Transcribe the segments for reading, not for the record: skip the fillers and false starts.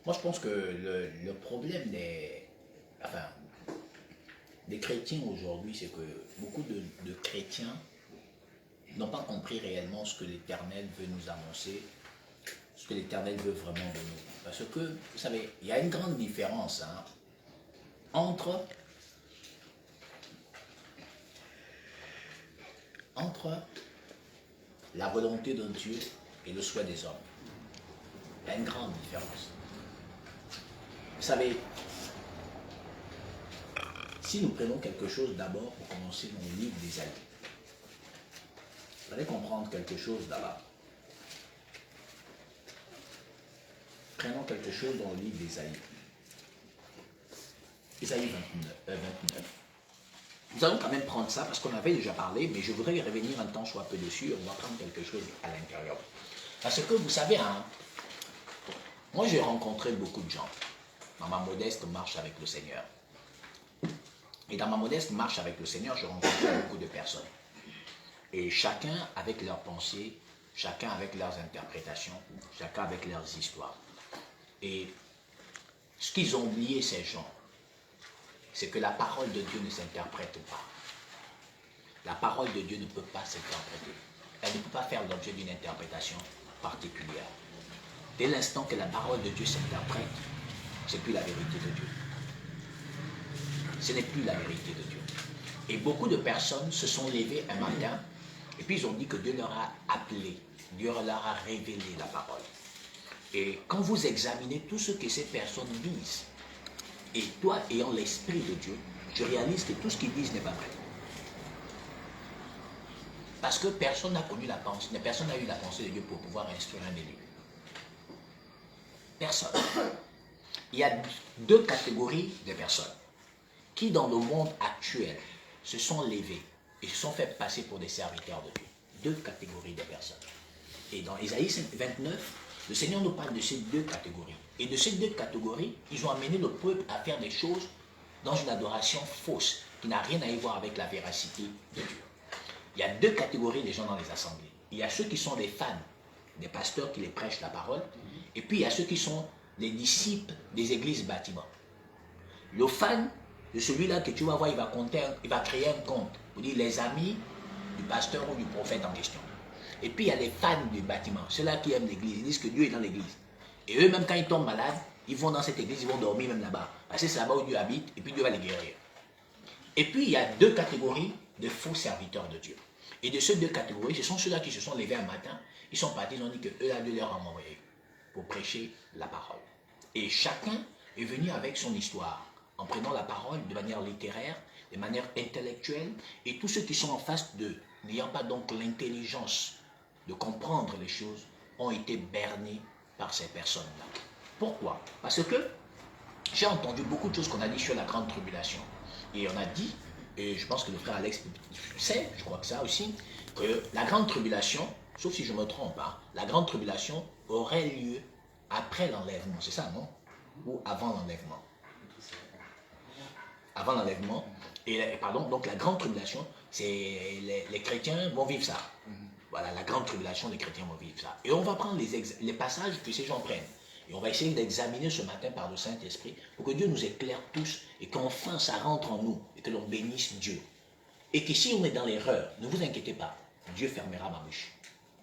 Moi, je pense que le problème enfin, des chrétiens aujourd'hui, c'est que beaucoup de chrétiens n'ont pas compris réellement ce que l'Éternel veut nous annoncer, ce que l'Éternel veut vraiment de nous. Parce que, vous savez, il y a une grande différence entre, entre la volonté de Dieu et le souhait des hommes. Il y a une grande différence. Vous savez, si nous prenons quelque chose d'abord pour commencer dans le livre d'Ésaïe, vous allez comprendre quelque chose là-bas. Prenons quelque chose dans le livre d'Ésaïe. Ésaïe 29. Nous allons quand même prendre ça parce qu'on avait déjà parlé, mais je voudrais y revenir un temps soit peu dessus. On va prendre quelque chose à l'intérieur. Parce que vous savez, moi j'ai rencontré beaucoup de gens dans ma modeste marche avec le Seigneur. Et dans ma modeste marche avec le Seigneur, j'ai rencontré beaucoup de personnes. Et chacun avec leurs pensées, chacun avec leurs interprétations, chacun avec leurs histoires. Et ce qu'ils ont oublié, ces gens, c'est que la parole de Dieu ne s'interprète pas. La parole de Dieu ne peut pas s'interpréter. Elle ne peut pas faire l'objet d'une interprétation particulière. Dès l'instant que la parole de Dieu s'interprète, ce n'est plus la vérité de Dieu. Ce n'est plus la vérité de Dieu. Et beaucoup de personnes se sont levées un matin et puis ils ont dit que Dieu leur a appelé, Dieu leur a révélé la parole. Et quand vous examinez tout ce que ces personnes disent, et toi ayant l'esprit de Dieu, tu réalises que tout ce qu'ils disent n'est pas vrai. Parce que personne n'a connu la pensée, personne n'a eu la pensée de Dieu pour pouvoir instruire un élu. Personne. Il y a deux catégories de personnes qui, dans le monde actuel, se sont levées et se sont fait passer pour des serviteurs de Dieu. Deux catégories de personnes. Et dans Ésaïe 29, le Seigneur nous parle de ces deux catégories. Et de ces deux catégories, ils ont amené le peuple à faire des choses dans une adoration fausse, qui n'a rien à y voir avec la véracité de Dieu. Il y a deux catégories de gens dans les assemblées. Il y a ceux qui sont des fans, des pasteurs qui les prêchent la parole, et puis il y a ceux qui sont les disciples des églises bâtiments. Le fan de celui-là que tu vas voir, il va créer un compte pour dire les amis du pasteur ou du prophète en question. Et puis il y a les fans du bâtiment, ceux-là qui aiment l'église, ils disent que Dieu est dans l'église. Et eux, même quand ils tombent malades, ils vont dans cette église, ils vont dormir même là-bas. Parce que c'est là-bas où Dieu habite, et puis Dieu va les guérir. Et puis il y a deux catégories de faux serviteurs de Dieu. Et de ces deux catégories, ce sont ceux-là qui se sont levés un matin, ils sont partis, ils ont dit que eux, là, Dieu leur a envoyé pour prêcher la parole. Et chacun est venu avec son histoire, en prenant la parole de manière littéraire, de manière intellectuelle, et tous ceux qui sont en face d'eux, n'ayant pas donc l'intelligence de comprendre les choses, ont été bernés par ces personnes-là. Pourquoi? Parce que j'ai entendu beaucoup de choses qu'on a dit sur la grande tribulation. Et on a dit, et je pense que le frère Alex sait, je crois que ça aussi, que la grande tribulation, sauf si je me trompe, la grande tribulation aurait lieu après l'enlèvement, c'est ça, non? Ou avant l'enlèvement? Avant l'enlèvement. Et pardon, donc la grande tribulation, c'est les chrétiens vont vivre ça. Voilà, la grande tribulation, les chrétiens vont vivre ça. Et on va prendre les passages que ces gens prennent. Et on va essayer d'examiner ce matin par le Saint-Esprit pour que Dieu nous éclaire tous et qu'enfin ça rentre en nous et que l'on bénisse Dieu. Et que si on est dans l'erreur, ne vous inquiétez pas, Dieu fermera ma bouche.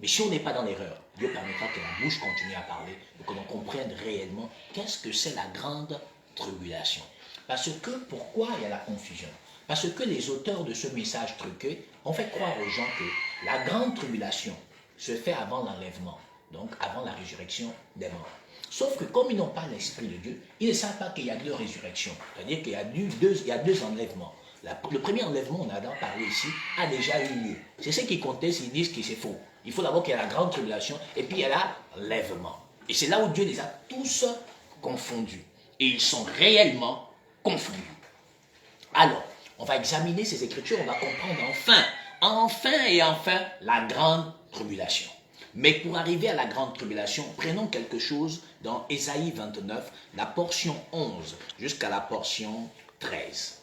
Mais si on n'est pas dans l'erreur, Dieu permettra que la bouche continue à parler et que l'on comprenne réellement qu'est-ce que c'est la grande tribulation. Parce que, pourquoi il y a la confusion? Parce que les auteurs de ce message truqué ont fait croire aux gens que la grande tribulation se fait avant l'enlèvement, donc avant la résurrection des morts. Sauf que comme ils n'ont pas l'Esprit de Dieu, ils ne savent pas qu'il y a deux résurrections. C'est-à-dire qu'il y a deux enlèvements. Le premier enlèvement, on a parlé ici, a déjà eu lieu. C'est ce qui contestent, ils disent que c'est faux. Il faut d'abord qu'il y ait la grande tribulation et puis il y a l'enlèvement. Et c'est là où Dieu les a tous confondus. Et ils sont réellement confondus. Alors, on va examiner ces Écritures, on va comprendre enfin, la grande tribulation. Mais pour arriver à la grande tribulation, prenons quelque chose dans Ésaïe 29, la portion 11 jusqu'à la portion 13.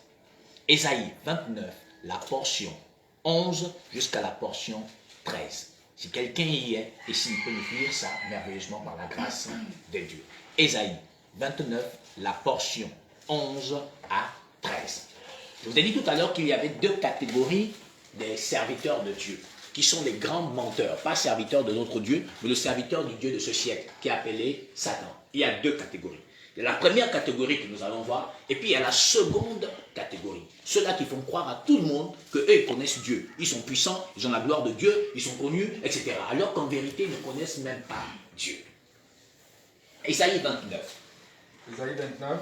Ésaïe 29, la portion 11 jusqu'à la portion 13. Si quelqu'un y est, et s'il peut nous lire ça merveilleusement par la grâce de Dieu. Ésaïe 29, la portion 11 à 13. Je vous ai dit tout à l'heure qu'il y avait deux catégories des serviteurs de Dieu, qui sont les grands menteurs, pas serviteurs de notre Dieu, mais le serviteur du Dieu de ce siècle, qui est appelé Satan. Il y a deux catégories. Il y a la première catégorie que nous allons voir, et puis il y a la seconde catégorie. Ceux-là qui font croire à tout le monde qu'eux, ils connaissent Dieu. Ils sont puissants, ils ont la gloire de Dieu, ils sont connus, etc. Alors qu'en vérité, ils ne connaissent même pas Dieu. Isaïe 29. Isaïe 29.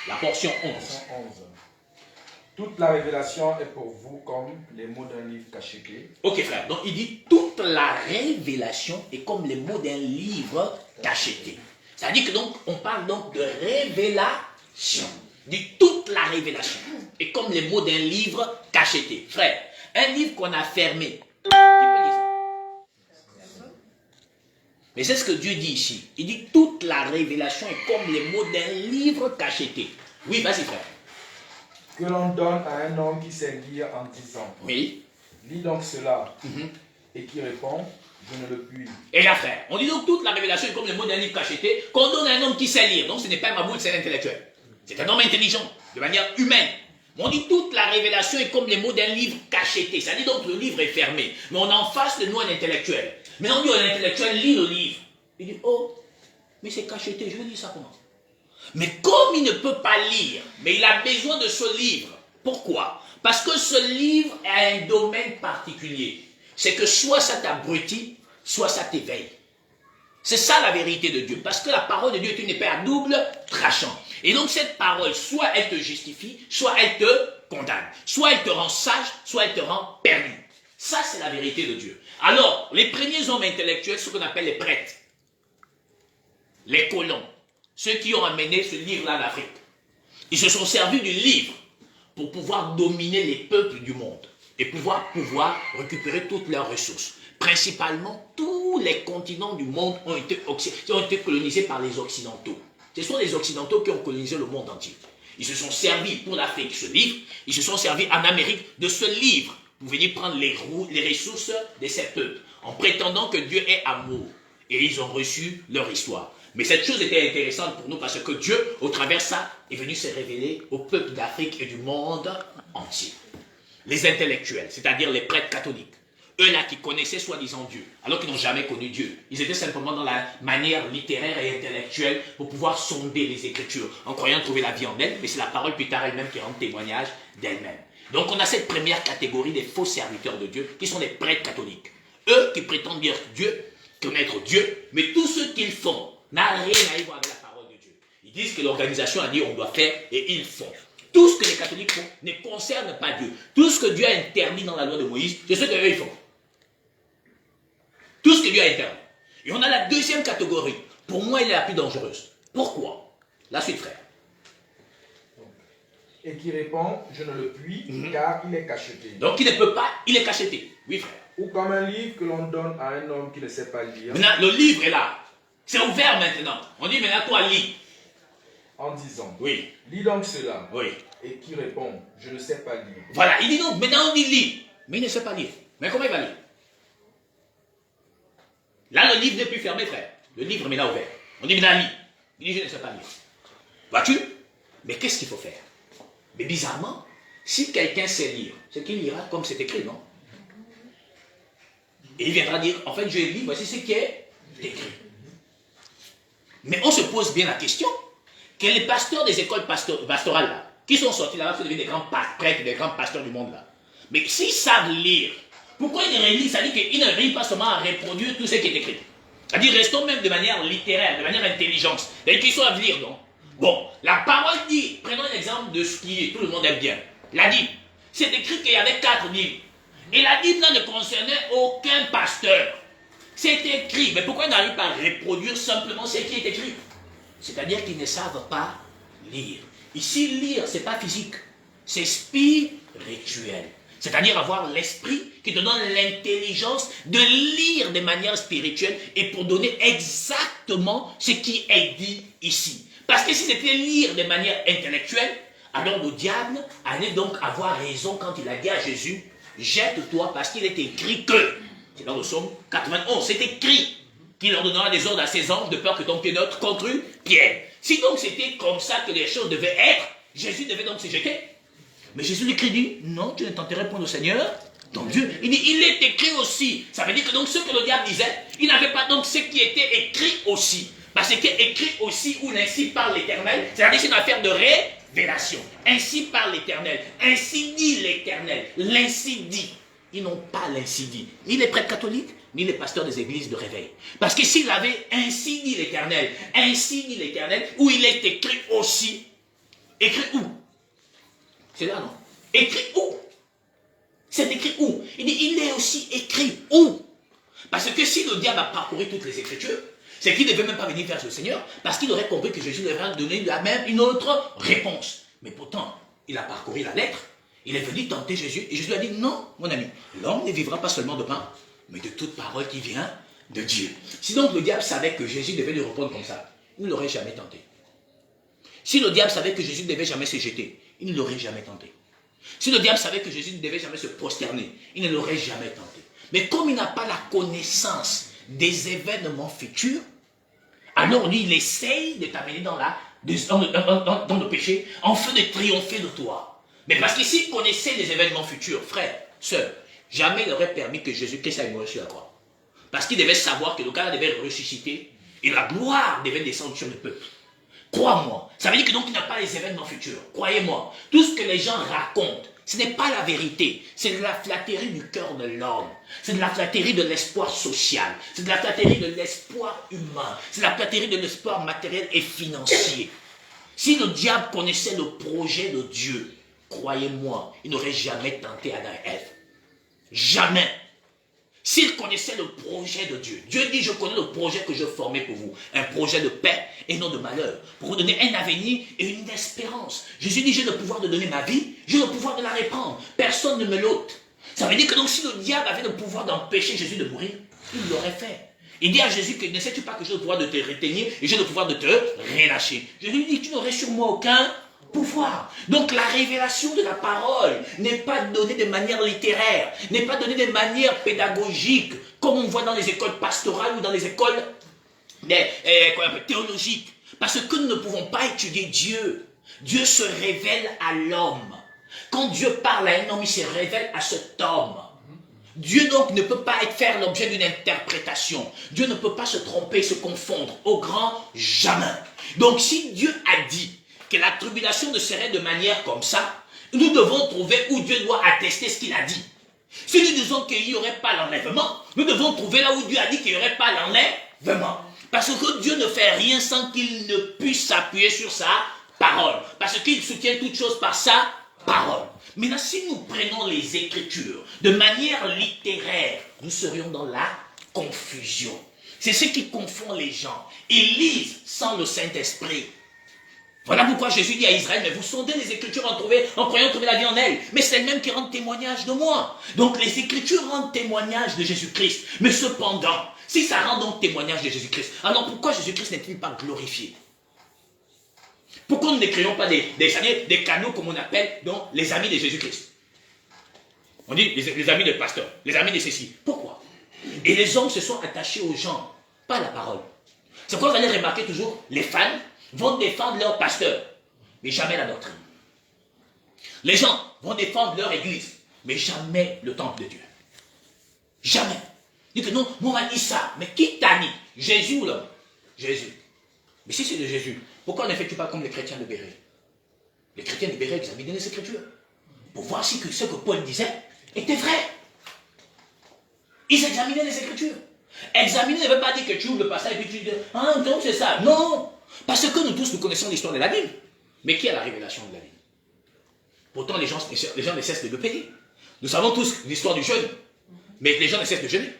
La portion 11. Toute la révélation est pour vous comme les mots d'un livre cacheté. Ok frère, donc il dit toute la révélation est comme les mots d'un livre cacheté. C'est-à-dire que donc on parle donc de révélation. Il dit toute la révélation est comme les mots d'un livre cacheté. Frère, un livre qu'on a fermé. Qui peut lire ça? Mais c'est ce que Dieu dit ici. Il dit toute la révélation est comme les mots d'un livre cacheté. Oui, vas-y frère. Que l'on donne à un homme qui sait lire en disant. Oui. Lis donc cela. Et qui répond, je ne le puis. Et là frère, on dit donc toute la révélation est comme les mots d'un livre cacheté qu'on donne à un homme qui sait lire. Donc ce n'est pas un maboule, c'est un intellectuel. C'est un homme intelligent, de manière humaine. Mais on dit toute la révélation est comme les mots d'un livre cacheté. Ça dit donc le livre est fermé. Mais on en face de nous un intellectuel. Mais on dit à l'intellectuel, lis le livre. Il dit, oh, mais c'est cacheté, je vais lire ça comment? Mais comme il ne peut pas lire, mais il a besoin de ce livre. Pourquoi? Parce que ce livre a un domaine particulier. C'est que soit ça t'abrutit, soit ça t'éveille. C'est ça la vérité de Dieu. Parce que la parole de Dieu est une épée à double tranchant. Et donc cette parole, soit elle te justifie, soit elle te condamne. Soit elle te rend sage, soit elle te rend perdu. Ça, c'est la vérité de Dieu. Alors, les premiers hommes intellectuels, ce qu'on appelle les prêtres, les colons, ceux qui ont amené ce livre-là d'Afrique, ils se sont servis du livre pour pouvoir dominer les peuples du monde et pouvoir récupérer toutes leurs ressources. Principalement, tous les continents du monde ont été colonisés par les Occidentaux. Ce sont les Occidentaux qui ont colonisé le monde entier. Ils se sont servis pour l'Afrique ce livre, ils se sont servis en Amérique de ce livre pour venir prendre les ressources de ces peuples en prétendant que Dieu est amour. Et ils ont reçu leur histoire. Mais cette chose était intéressante pour nous parce que Dieu, au travers de ça, est venu se révéler au peuple d'Afrique et du monde entier. Les intellectuels, c'est-à-dire les prêtres catholiques, eux-là qui connaissaient soi-disant Dieu, alors qu'ils n'ont jamais connu Dieu. Ils étaient simplement dans la manière littéraire et intellectuelle pour pouvoir sonder les Écritures, en croyant trouver la vie en elle, mais c'est la parole plus tard elle-même qui rend témoignage d'elle-même. Donc on a cette première catégorie des faux serviteurs de Dieu, qui sont les prêtres catholiques. Eux qui prétendent dire Dieu, connaître Dieu, mais tout ce qu'ils font n'a rien à y voir avec la parole de Dieu. Ils disent que l'organisation a dit on doit faire et ils font. Tout ce que les catholiques font ne concerne pas Dieu. Tout ce que Dieu a interdit dans la loi de Moïse, c'est ce qu'eux ils font. Tout ce que Dieu a interdit. Et on a la deuxième catégorie. Pour moi, elle est la plus dangereuse. Pourquoi? La suite, frère. Et qui répond, je ne le puis, car il est cacheté. Donc il ne peut pas, il est cacheté. Oui, frère. Ou comme un livre que l'on donne à un homme qui ne sait pas lire. Maintenant, le livre est là. C'est ouvert maintenant. On dit maintenant, toi, lis. En disant, oui. Lis donc cela. Oui. Et qui répond, je ne sais pas lire. Voilà, il dit donc, maintenant on dit lis. Mais il ne sait pas lire. Mais comment il va lire? Là, le livre n'est plus fermé, frère. Le livre est maintenant ouvert. On dit maintenant lis. Il dit, je ne sais pas lire. Vois-tu? Mais qu'est-ce qu'il faut faire? Mais bizarrement, si quelqu'un sait lire, c'est qu'il lira comme c'est écrit, non? Et il viendra dire, en fait, je lis, voici ce qui est écrit. Mais on se pose bien la question, que les pasteurs des écoles pastorales, là, qui sont sortis là-bas pour devenir des grands prêtres, des grands pasteurs du monde, là, mais s'ils savent lire, pourquoi ils ne relisent? Ça dit qu'ils ne relisent pas seulement à reproduire tout ce qui est écrit. C'est-à-dire, restons même de manière littéraire, de manière intelligente. Et qu'ils soient à lire, non? Bon, la parole dit, prenons l'exemple de ce qui est, tout le monde aime bien. La Bible, c'est écrit qu'il y avait 4 livres. Et la Bible là, ne concernait aucun pasteur. C'est écrit, mais pourquoi ils n'arrivent pas à reproduire simplement ce qui est écrit? C'est-à-dire qu'ils ne savent pas lire. Ici, lire, ce n'est pas physique, c'est spirituel. C'est-à-dire avoir l'esprit qui te donne l'intelligence de lire de manière spirituelle et pour donner exactement ce qui est dit ici. Parce que si c'était lire de manière intellectuelle, alors le diable allait donc avoir raison quand il a dit à Jésus, jette-toi parce qu'il est écrit que, c'est dans le psaume 91, c'est écrit qu'il leur donnera des ordres à ses anges de peur que ton pied note contre une pierre. Si donc c'était comme ça que les choses devaient être, Jésus devait donc se jeter. Mais Jésus lui dit, non, tu ne tenterais point le Seigneur, ton Dieu. Il dit, il est écrit aussi. Ça veut dire que donc ce que le diable disait, il n'avait pas donc ce qui était écrit aussi. Parce que écrit aussi ou ainsi parle l'Éternel, c'est-à-dire c'est une affaire de révélation. Ainsi parle l'Éternel, ainsi dit l'Éternel, l'ainsi dit. Ils n'ont pas l'ainsi dit, ni les prêtres catholiques, ni les pasteurs des églises de réveil. Parce que s'il avait ainsi dit l'Éternel, où il est écrit aussi, écrit où? C'est là, non? Écrit où? C'est écrit où? Il dit, il est aussi écrit où? Parce que si le diable a parcouru toutes les Écritures, c'est qu'il ne devait même pas venir vers le Seigneur, parce qu'il aurait compris que Jésus devait donner la même une autre réponse. Mais pourtant, il a parcouru la lettre, il est venu tenter Jésus, et Jésus a dit, non, mon ami, l'homme ne vivra pas seulement de pain, mais de toute parole qui vient de Dieu. Si donc le diable savait que Jésus devait lui répondre comme ça, il ne l'aurait jamais tenté. Si le diable savait que Jésus ne devait jamais se jeter, il ne l'aurait jamais tenté. Si le diable savait que Jésus ne devait jamais se prosterner, il ne l'aurait jamais tenté. Mais comme il n'a pas la connaissance des événements futurs, alors lui, il essaye de t'amener dans le péché, afin de triompher de toi. Mais parce que s'il connaissait les événements futurs, frère, sœur, jamais il n'aurait permis que Jésus-Christ aille mourir sur la croix. Parce qu'il devait savoir que le gars devait ressusciter et la gloire devait descendre sur le peuple. Crois-moi. Ça veut dire que donc il n'a pas les événements futurs. Croyez-moi. Tout ce que les gens racontent, ce n'est pas la vérité. C'est de la flatterie du cœur de l'homme. C'est de la flatterie de l'espoir social. C'est de la flatterie de l'espoir humain. C'est de la flatterie de l'espoir matériel et financier. Si le diable connaissait le projet de Dieu, croyez-moi, il n'aurait jamais tenté Adam et Ève. Jamais. S'il connaissait le projet de Dieu, Dieu dit, je connais le projet que je formais pour vous, un projet de paix et non de malheur, pour vous donner un avenir et une espérance. Jésus dit, j'ai le pouvoir de donner ma vie, j'ai le pouvoir de la reprendre, personne ne me l'ôte. Ça veut dire que donc si le diable avait le pouvoir d'empêcher Jésus de mourir, il l'aurait fait. Il dit à Jésus que ne sais-tu pas que j'ai le pouvoir de te retenir et j'ai le pouvoir de te relâcher. Jésus lui dit, tu n'aurais sur moi aucun pouvoir. Donc la révélation de la parole n'est pas donnée de manière littéraire, n'est pas donnée de manière pédagogique, comme on voit dans les écoles pastorales ou dans les écoles théologiques. Parce que nous ne pouvons pas étudier Dieu. Dieu se révèle à l'homme. Quand Dieu parle à un homme, il se révèle à cet homme. Dieu donc ne peut pas faire l'objet d'une interprétation. Dieu ne peut pas se tromper, se confondre. Au grand jamais. Donc si Dieu a dit que la tribulation ne serait de manière comme ça, nous devons trouver où Dieu doit attester ce qu'il a dit. Si nous disons qu'il n'y aurait pas l'enlèvement, nous devons trouver là où Dieu a dit qu'il n'y aurait pas l'enlèvement. Parce que Dieu ne fait rien sans qu'il ne puisse s'appuyer sur sa parole. Parce qu'il soutient toutes choses par sa parole. Maintenant, si nous prenons les Écritures de manière littéraire, nous serions dans la confusion. C'est ce qui confond les gens. Ils lisent sans le Saint-Esprit. Voilà pourquoi Jésus dit à Israël, mais vous sondez les Écritures en croyant trouver la vie en elles. Mais c'est elles-mêmes qui rendent témoignage de moi. Donc les Écritures rendent témoignage de Jésus-Christ. Mais cependant, si ça rend donc témoignage de Jésus-Christ, alors pourquoi Jésus-Christ n'est-il pas glorifié? Pourquoi nous ne créons pas des canaux comme on appelle donc les amis de Jésus-Christ? On dit les amis de pasteurs, les amis de ceci. Pourquoi? Et les hommes se sont attachés aux gens, pas à la parole. C'est pourquoi vous allez remarquer toujours, les fans vont défendre leur pasteur, mais jamais la doctrine. Les gens vont défendre leur église, mais jamais le temple de Dieu. Jamais. Ils disent que non, moi on m'a dit ça. Mais qui t'a dit? Jésus ou l'homme? Jésus. Mais si c'est de Jésus, pourquoi ne fais-tu pas comme les chrétiens de Béret? Les chrétiens de Béret examinaient les Écritures pour voir si ce que Paul disait était vrai. Ils examinaient les Écritures. Examiner ne veut pas dire que tu ouvres le passage et puis tu dis, ah donc c'est ça. Non. Parce que nous tous, nous connaissons l'histoire de la Bible. Mais qui a la révélation de la Bible? Pourtant, les gens ne cessent de le payer. Nous savons tous l'histoire du jeûne. Mais les gens ne cessent de jeûner.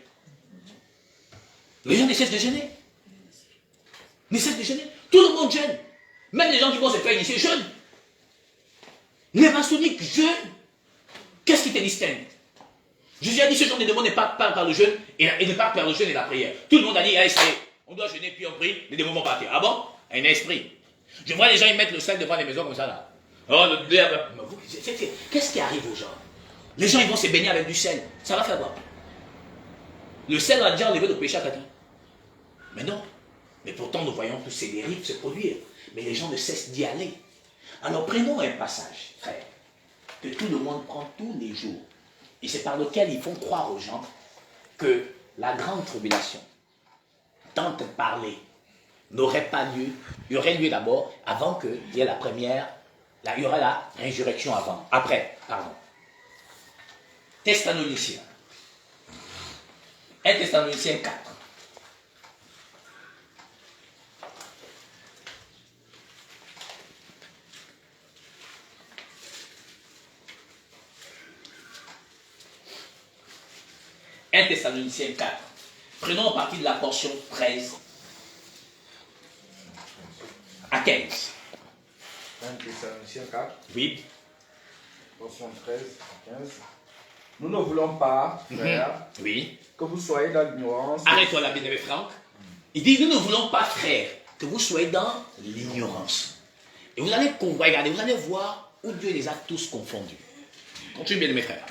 Les gens ne cessent de jeûner. Ne cessent de jeûner. Tout le monde jeûne. Même les gens qui vont se faire initier jeûnent. Les maçonniques jeûnent. Qu'est-ce qui te distingue? Jésus a dit ce genre de démons n'est pas par le jeûne et ne part par le jeûne et la prière. Tout le monde a dit, allez, ça y est, on doit jeûner puis on prie, les démons vont partir. Ah bon? Un esprit. Je vois les gens, ils mettent le sel devant les maisons comme ça là. Oh, qu'est-ce qui arrive aux gens? Les gens, ils vont se baigner avec du sel. Ça va faire quoi? Le sel va déjà enlever le péché à quelqu'un. Mais non. Mais pourtant, nous voyons tous ces dérives se produire. Mais les gens ne cessent d'y aller. Alors prenons un passage, frère, que tout le monde prend tous les jours. Et c'est par lequel ils font croire aux gens que la grande tribulation, tant de parler, n'aurait pas lieu. Il y aurait lieu d'abord avant qu'il y ait la première, il y aura la résurrection avant. Après, pardon. Thessaloniciens. 1 Thessaloniciens 4. « 1 Thessaloniciens 4. Prenons à partir de la portion 13 à 15. 1 Thessaloniciens 4, Oui. portion 13 à 15. Nous ne voulons pas, frères, Oui. que vous soyez dans l'ignorance. Arrête-toi là, bien-aimé Franck. Il dit, nous ne voulons pas, frère, que vous soyez dans l'ignorance. Et vous allez regardez, vous allez voir où Dieu les a tous confondus. Continue, bien-aimé frère.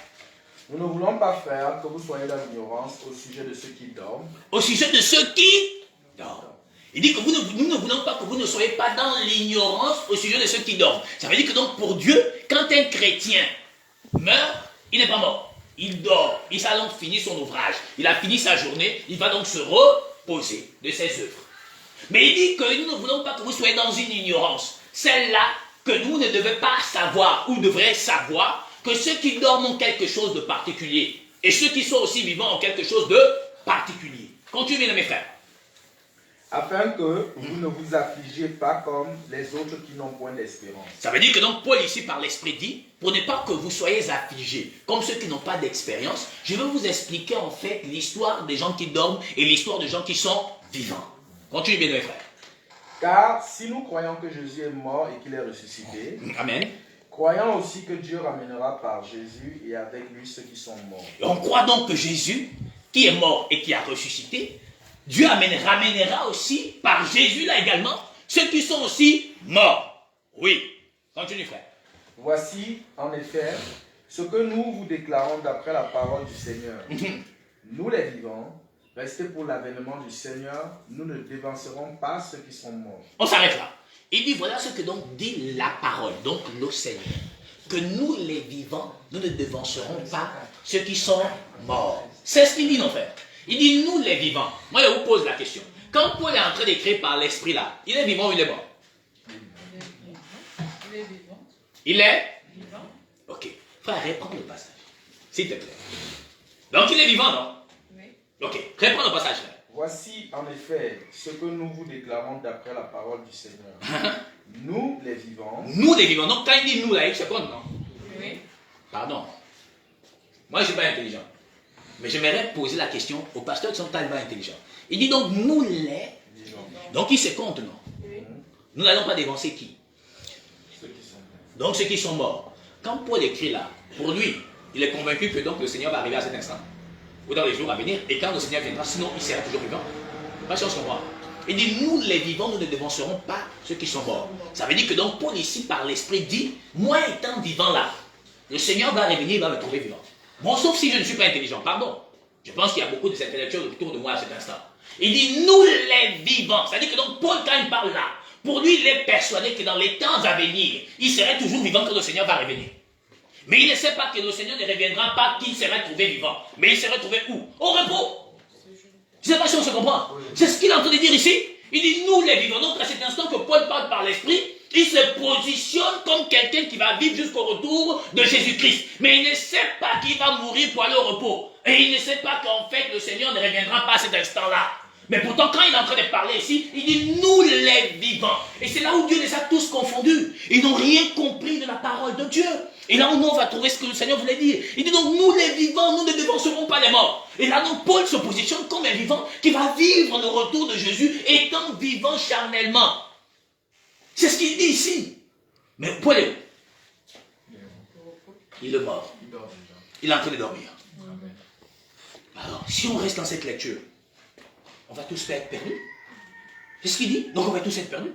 Nous ne voulons pas, frères, que vous soyez dans l'ignorance au sujet de ceux qui dorment. Au sujet de ceux qui dorment. Il dit que nous ne voulons pas que vous ne soyez pas dans l'ignorance au sujet de ceux qui dorment. Ça veut dire que donc pour Dieu, quand un chrétien meurt, il n'est pas mort. Il dort. Il a donc fini son ouvrage. Il a fini sa journée. Il va donc se reposer de ses œuvres. Mais il dit que nous ne voulons pas que vous soyez dans une ignorance. Celle-là que nous ne devons pas savoir ou devraient savoir que ceux qui dorment ont quelque chose de particulier. Et ceux qui sont aussi vivants ont quelque chose de particulier. Continuez, mes frères. Afin que vous ne vous affligez pas comme les autres qui n'ont point d'espérance. Ça veut dire que donc Paul ici par l'Esprit dit, pour ne pas que vous soyez affligés, comme ceux qui n'ont pas d'expérience, je vais vous expliquer en fait l'histoire des gens qui dorment et l'histoire des gens qui sont vivants. Continuez bien mes frères. Car si nous croyons que Jésus est mort et qu'il est ressuscité, Amen. Croyons aussi que Dieu ramènera par Jésus et avec lui ceux qui sont morts. Et on croit donc que Jésus, qui est mort et qui a ressuscité, Dieu ramènera aussi par Jésus là également ceux qui sont aussi morts. Oui. Continue frère. Voici en effet ce que nous vous déclarons d'après la parole du Seigneur. Nous les vivants, restés pour l'avènement du Seigneur, nous ne dévancerons pas ceux qui sont morts. On s'arrête là. Il dit, voilà ce que donc dit la parole, donc le Seigneur. Que nous les vivants, nous ne devancerons pas ceux qui sont morts. C'est ce qu'il dit, non frère. Il dit, nous les vivants. Moi, je vous pose la question. Quand Paul est en train d'écrire par l'Esprit là, il est vivant ou il est mort? Il est vivant. Il est Vivant. Ok. Frère, reprends le passage. S'il te plaît. Donc il est vivant, non? Oui. Ok. Reprends le passage, frère. Voici en effet ce que nous vous déclarons d'après la parole du Seigneur. Nous les vivants. Nous les vivants. Donc quand il dit nous là, il se compte, non? Oui. Pardon. Moi, je ne suis pas intelligent. Mais j'aimerais poser la question aux pasteurs qui sont tellement intelligents. Il dit donc nous les Vivants. Donc il se compte, non? Oui. Nous n'allons pas dévancer qui? Ceux qui sont morts. Donc ceux qui sont morts. Quand Paul écrit là, pour lui, il est convaincu que donc le Seigneur va arriver à cet instant. Ou dans les jours à venir. Et quand le Seigneur viendra, sinon il sera toujours vivant. Pas si on se comprend. Il dit, nous les vivants, nous ne dévancerons pas ceux qui sont morts. Ça veut dire que donc Paul ici, par l'Esprit, dit, moi étant vivant là, le Seigneur va revenir, il va me trouver vivant. Bon, sauf si je ne suis pas intelligent, pardon. Je pense qu'il y a beaucoup de ces intellectuels autour de moi à cet instant. Il dit, nous les vivants. Ça veut dire que donc Paul, quand il parle là, pour lui, il est persuadé que dans les temps à venir, il serait toujours vivant quand le Seigneur va revenir. Mais il ne sait pas que le Seigneur ne reviendra pas qu'il serait trouvé vivant. Mais il serait trouvé où? Au repos. Je ne sais pas si on se comprend. C'est ce qu'il est en train de dire ici. Il dit, nous les vivants. Donc à cet instant que Paul parle par l'Esprit, il se positionne comme quelqu'un qui va vivre jusqu'au retour de Jésus-Christ. Mais il ne sait pas qu'il va mourir pour aller au repos. Et il ne sait pas qu'en fait le Seigneur ne reviendra pas à cet instant-là. Mais pourtant, quand il est en train de parler ici, il dit, nous les vivants. Et c'est là où Dieu les a tous confondus. Ils n'ont rien compris de la parole de Dieu. Et là où on va trouver ce que le Seigneur voulait dire. Il dit donc, nous les vivants, nous ne dévancerons pas les morts. Et là donc, Paul se positionne comme un vivant qui va vivre le retour de Jésus, étant vivant charnellement. C'est ce qu'il dit ici. Mais Paul est où? Il est mort. Il est en train de dormir. Alors, si on reste dans cette lecture, on va tous être perdus. C'est ce qu'il dit. Donc on va tous être perdus.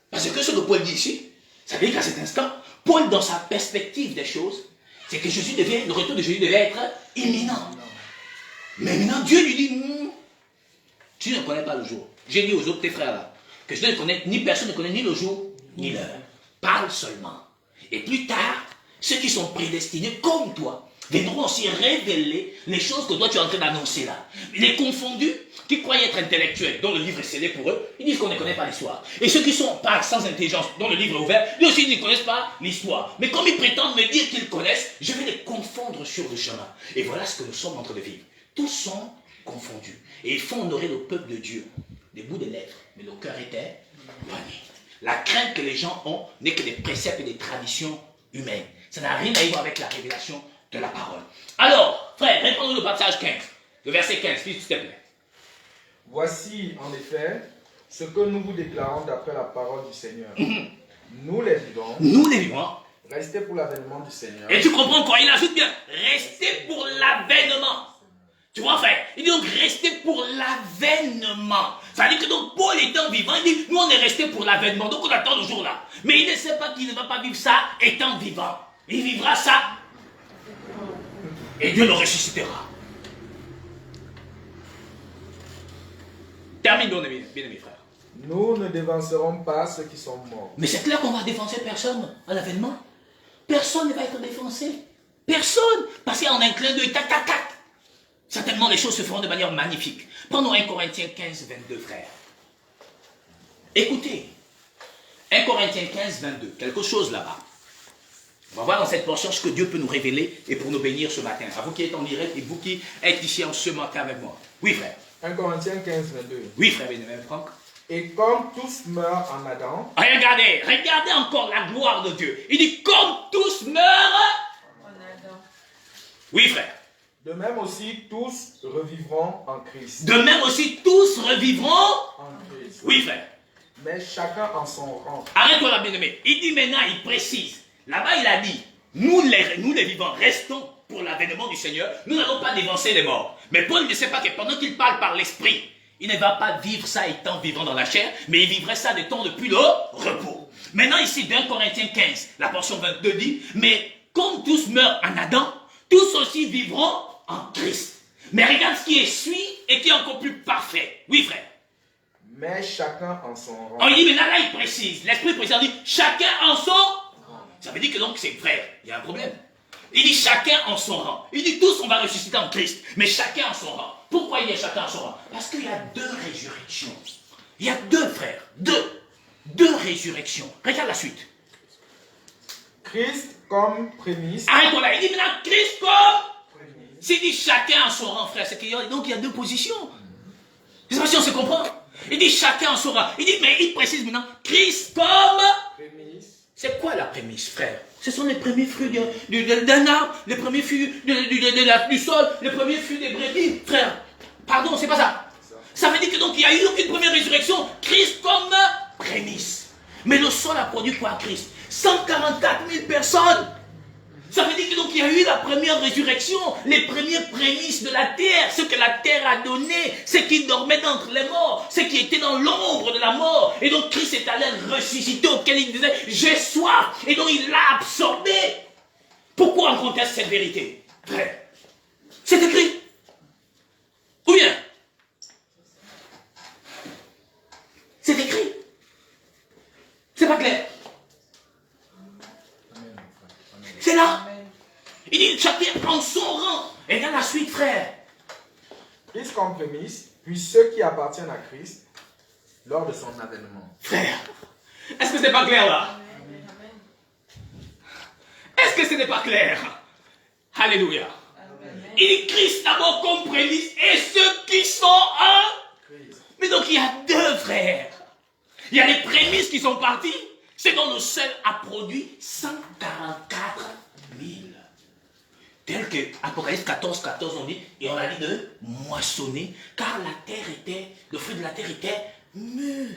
Parce que ce que Paul dit ici, ça veut dire qu'à cet instant, Paul, dans sa perspective des choses, c'est que le retour de Jésus devait être imminent. Mais maintenant, Dieu lui dit, Tu ne connais pas le jour. J'ai dit aux autres, tes frères là, que je ne connais, ni personne ne connaît ni le jour, ni l'heure. Parle seulement. Et plus tard, ceux qui sont prédestinés comme toi, viendront aussi révéler les choses que toi tu es en train d'annoncer là. Les confondus, qui croyaient être intellectuels, dont le livre est scellé pour eux, ils disent qu'on ne connaît pas l'histoire. Et ceux qui sont pas sans intelligence, dont le livre est ouvert, ils aussi ne connaissent pas l'histoire. Mais comme ils prétendent me dire qu'ils connaissent, je vais les confondre sur le chemin. Et voilà ce que nous sommes en train de vivre. Tous sont confondus. Et ils font honorer le peuple de Dieu, des bouts de lèvres, mais le cœur était éloigné. La crainte que les gens ont n'est que des préceptes et des traditions humaines. Ça n'a rien à voir avec la révélation de la parole. Alors, frère, répondons le passage 15, le verset 15, s'il te plaît. Voici, en effet, ce que nous vous déclarons d'après la parole du Seigneur. Nous les vivants, restez pour l'avènement du Seigneur. Et tu comprends quoi? Il ajoute bien, restez pour l'avènement. Tu vois, frère, il dit donc restez pour l'avènement. Ça veut dire que donc Paul étant vivant, il dit, nous on est resté pour l'avènement, donc on attend le jour là. Mais il ne sait pas qu'il ne va pas vivre ça étant vivant. Il vivra ça et Dieu le ressuscitera. Termine, bien-aimé frère. Nous ne dévancerons pas ceux qui sont morts. Mais c'est clair qu'on va défoncer personne à l'avènement. Personne ne va être défoncé. Personne. Parce qu'en un clin d'œil, tac, tac, tac. Certainement, les choses se feront de manière magnifique. Prenons 1 Corinthiens 15, 22, frère. Écoutez. 1 Corinthiens 15, 22. Quelque chose là-bas. On va voir dans cette portion ce que Dieu peut nous révéler et pour nous bénir ce matin. À vous qui êtes en direct et vous qui êtes ici en ce matin avec moi. Oui, frère. 1 Corinthiens 15, 22. Oui, frère Bénévent Franck. Et comme tous meurent en Adam. Regardez encore la gloire de Dieu. Il dit comme tous meurent En Adam. Oui, frère. De même aussi tous revivront en Christ. De même aussi tous revivront En Christ. Oui, frère. Mais chacun en son rang. Arrête-toi là, bien-aimé. Il dit maintenant, il précise. Là-bas, il a dit, nous les vivants, restons pour l'avènement du Seigneur. Nous n'allons pas dévancer les morts. Mais Paul ne sait pas que pendant qu'il parle par l'esprit, il ne va pas vivre ça étant vivant dans la chair, mais il vivrait ça de temps depuis le repos. Maintenant, ici, 1 Corinthiens 15, la portion 22 dit, mais comme tous meurent en Adam, tous aussi vivront en Christ. Mais regarde ce qui est suit et qui est encore plus parfait. Oui, frère. Mais chacun en son rang. On dit, mais là, il précise. L'esprit précise, il dit, chacun en son rang. Ça veut dire que donc c'est vrai. Il y a un problème. Il dit, chacun en son rang. Il dit, tous on va ressusciter en Christ, mais chacun en son rang. Pourquoi il y a chacun en son rang? Parce qu'il y a deux résurrections. Il y a deux, frères. Deux résurrections. Regarde la suite. Christ comme prémisse. Arrête-toi là. Il dit maintenant, Christ comme... S'il dit chacun en son rang, frère, c'est qu'il y a, donc il y a deux positions. Je ne sais pas si on se comprend. Il dit chacun en son rang. Il dit, mais il précise maintenant, Christ comme... Prémisse. C'est quoi la prémisse, frère? Ce sont les premiers fruits d'un arbre, les premiers fruits du sol, les premiers fruits des brebis, frère. Pardon, c'est pas ça. Ça veut dire que donc il y a eu une première résurrection, Christ comme prémisse. Mais le sol a produit quoi, Christ? 144 000 personnes. Ça veut dire que donc il y a eu la première résurrection, les premières prémices de la terre, ce que la terre a donné, ce qui dormait d'entre les morts, ce qui était dans l'ombre de la mort. Et donc Christ est allé ressusciter auquel il disait j'ai soif. Et donc il l'a absorbé. Pourquoi on conteste cette vérité, frère? C'est écrit. Ou bien c'est écrit. C'est pas clair. C'est là. Il dit chacun en son rang. Et dans la suite, frère. Christ comme prémisse, puis ceux qui appartiennent à Christ lors de son avènement. Frère, est-ce que ce n'est pas clair là? Est-ce que ce n'est pas clair? Alléluia. Il dit Christ d'abord comme prémisse et ceux qui sont en Christ. Mais donc il y a deux frères. Il y a les prémices qui sont parties. C'est dont le seul a produit 144 000. Tel que Apocalypse 14, 14 on dit, et on a dit de moissonner, car la terre était, le fruit de la terre était mûr.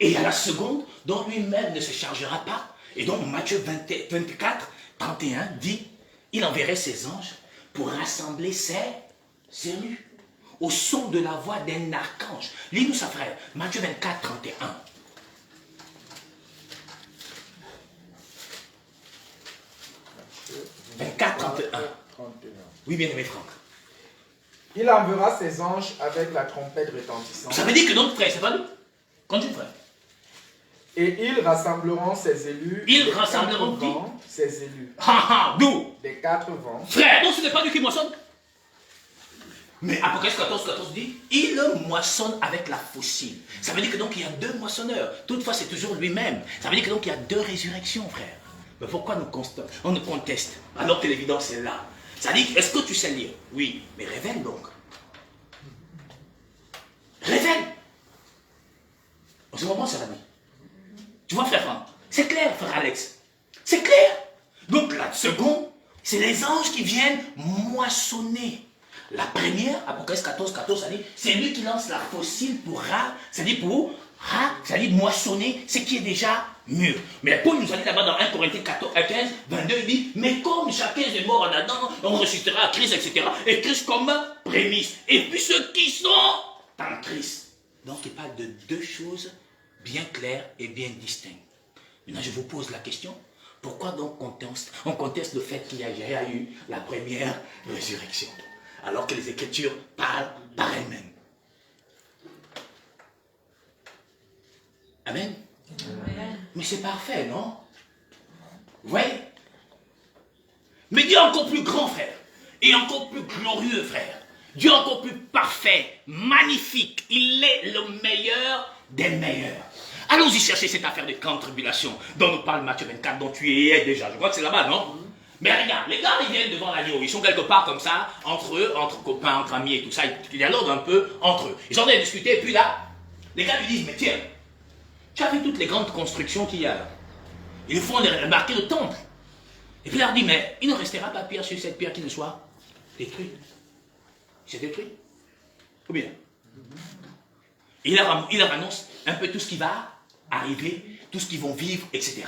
Et il y a la seconde, dont lui-même ne se chargera pas, et donc Matthieu 24, 31 dit, il enverrait ses anges pour rassembler ses élus. Au son de la voix d'un archange. Lis-nous ça, frère. Matthieu 24, 31. « 24, 31. Oui, bien-aimé Franck. Il enverra ses anges avec la trompette retentissante. Ça veut dire que donc, frère, c'est pas nous. Continue, frère. Et ils rassembleront ses élus. Ils rassembleront qui? Ses élus. D'où? Des 4 vents. Frère, donc ce n'est pas lui qui moissonne. Mais Apocalypse 14, 14 dit, il moissonne avec la fossile. Ça veut dire que donc il y a 2 moissonneurs. Toutefois, c'est toujours lui-même. Ça veut dire que donc il y a 2 résurrections, frère. Mais pourquoi on nous conteste alors que l'évidence est là? Ça dit, est-ce que tu sais lire? Oui, mais révèle donc. Révèle. En ce moment, c'est la nuit. Tu vois, frère Franck, c'est clair, frère Alex. C'est clair. Donc, la seconde, c'est les anges qui viennent moissonner. La première, Apocalypse 14, 14, ça dit, c'est lui qui lance la fossile pour c'est-à-dire moissonner ce qui est déjà mûr. Mais Paul nous a dit là-bas dans 1 Corinthiens 15, 22, il dit, mais comme chacun est mort en Adam, on ressuscitera à Christ, etc. Et Christ comme prémisse. Et puis ceux qui sont en Christ. Donc, il parle de 2 choses bien claires et bien distinctes. Maintenant, je vous pose la question, pourquoi donc on conteste le fait qu'il y a eu la première résurrection, alors que les Écritures parlent par elles-mêmes? Amen. Amen. Mais c'est parfait, non? Oui. Mais Dieu est encore plus grand, frère, et encore plus glorieux, frère. Dieu est encore plus parfait, magnifique. Il est le meilleur des meilleurs. Allons-y chercher cette affaire de grande tribulation dont nous parle Matthieu 24, dont tu y es déjà. Je crois que c'est là-bas, non? Mais regarde, les gars, ils viennent devant l'agneau. Ils sont quelque part comme ça, entre eux, entre copains, entre amis et tout ça. Ils dialoguent un peu entre eux. Ils sont en train de discuter, et puis là, les gars lui disent, mais tiens, tu as vu toutes les grandes constructions qu'il y a là? Ils lui font remarquer le temple. Et puis il leur dit, mais il ne restera pas pierre sur cette pierre qui ne soit détruite. C'est détruit. Ou bien? Il leur annonce un peu tout ce qui va arriver, tout ce qu'ils vont vivre, etc.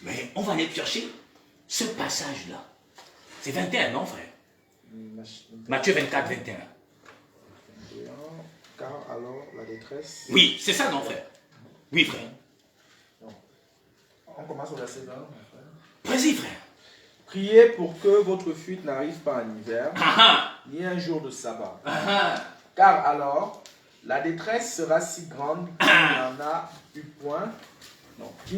Mais on va aller chercher ce passage-là. C'est 21, non, frère? Matthieu 24, 21. Car alors la détresse... Oui, c'est ça, non, frère? Oui, frère. Non. On commence au verset 20, frère. Vas-y, frère. Priez pour que votre fuite n'arrive pas en hiver, ni un jour de sabbat. Car alors, la détresse sera si grande qu'il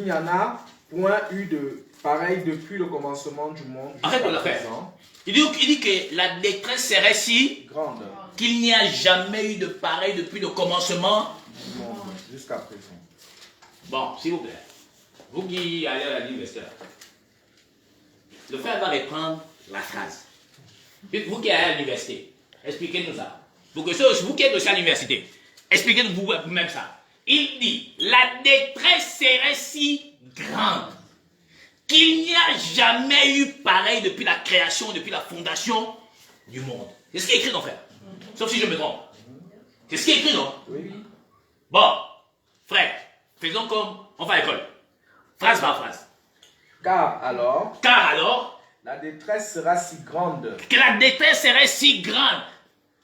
n'y en a point eu de pareil depuis le commencement du monde jusqu'à présent. Il dit que la détresse serait si grande qu'il n'y a jamais eu de pareil depuis le commencement du monde jusqu'à présent. Bon, s'il vous plaît, vous qui allez à l'université, le frère va reprendre la phrase. Vous qui allez à l'université, expliquez-nous ça. Vous qui êtes aussi à l'université, expliquez-nous vous-même ça. Il dit, la détresse serait si grande qu'il n'y a jamais eu pareil depuis la création, depuis la fondation du monde. C'est ce qui est écrit, non, frère? Sauf si je me trompe. C'est ce qui est écrit, non? Oui. Bon, frère, faisons comme on va à l'école. Phrase par phrase. Car alors, la détresse sera si grande que la détresse serait si grande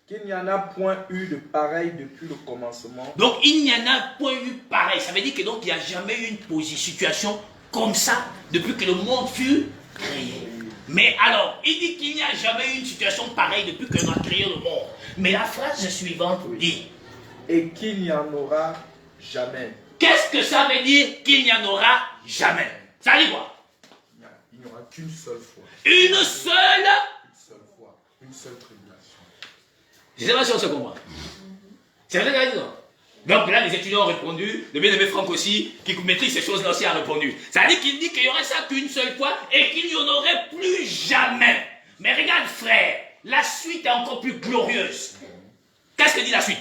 qu'il n'y en a point eu de pareil depuis le commencement. Donc il n'y en a point eu pareil. Ça veut dire que donc il n'y a jamais eu une situation comme ça depuis que le monde fut créé. Mais alors, il dit qu'il n'y a jamais eu une situation pareille depuis que l'on a créé le monde. Mais la phrase suivante dit, et qu'il n'y en aura jamais. Qu'est-ce que ça veut dire qu'il n'y en aura jamais? Ça dit quoi? Il n'y aura qu'une seule fois. Une seule fois. Une seule tribulation. Je ne sais pas si on se comprend. C'est vrai qu'il a dit non? Donc là, les étudiants ont répondu, le bien-aimé Franck aussi, qui maîtrise ces choses-là aussi, a répondu. Ça veut dire qu'il dit qu'il y aurait ça qu'une seule fois et qu'il n'y en aurait plus jamais. Mais regarde, frère, la suite est encore plus glorieuse. Qu'est-ce que dit la suite?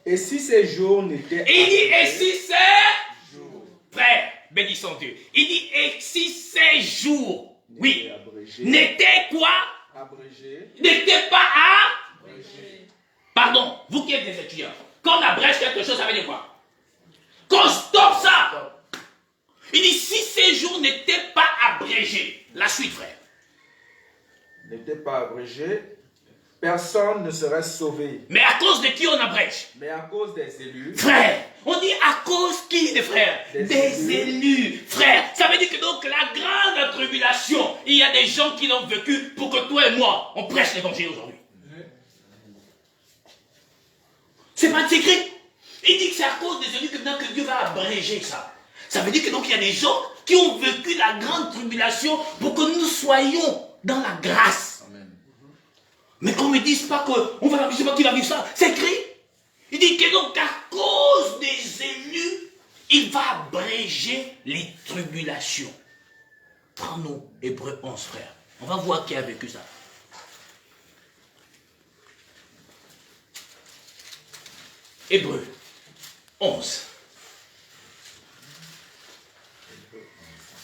Et si ces jours n'étaient... Il dit, et si ces jours... Frère, bénissons Dieu. Il dit, et si ces jours, oui, n'étaient quoi? Abrégés. N'étaient pas abrégés. Pardon, vous qui êtes des étudiants, quand on abrège quelque chose, ça veut dire quoi? Qu'on stoppe ça. Il dit, si ces jours n'étaient pas abrégés, la suite, frère. N'étaient pas abrégés, personne ne serait sauvé. Mais à cause de qui on abrège? Mais à cause des élus. Frère, on dit à cause qui, des frères? Des élus. Frère, ça veut dire que donc la grande tribulation, il y a des gens qui l'ont vécu pour que toi et moi, on prêche l'évangile aujourd'hui. C'est pas écrit. Il dit que c'est à cause des élus que Dieu va abréger ça. Ça veut dire que donc il y a des gens qui ont vécu la grande tribulation pour que nous soyons dans la grâce. Amen. Mais qu'on ne me dise pas qu'on va, je ne sais pas qui va vivre ça. C'est écrit. Il dit que donc à cause des élus, il va abréger les tribulations. Prends-nous Hébreux 11, frère. On va voir qui a vécu ça. Hébreux 11.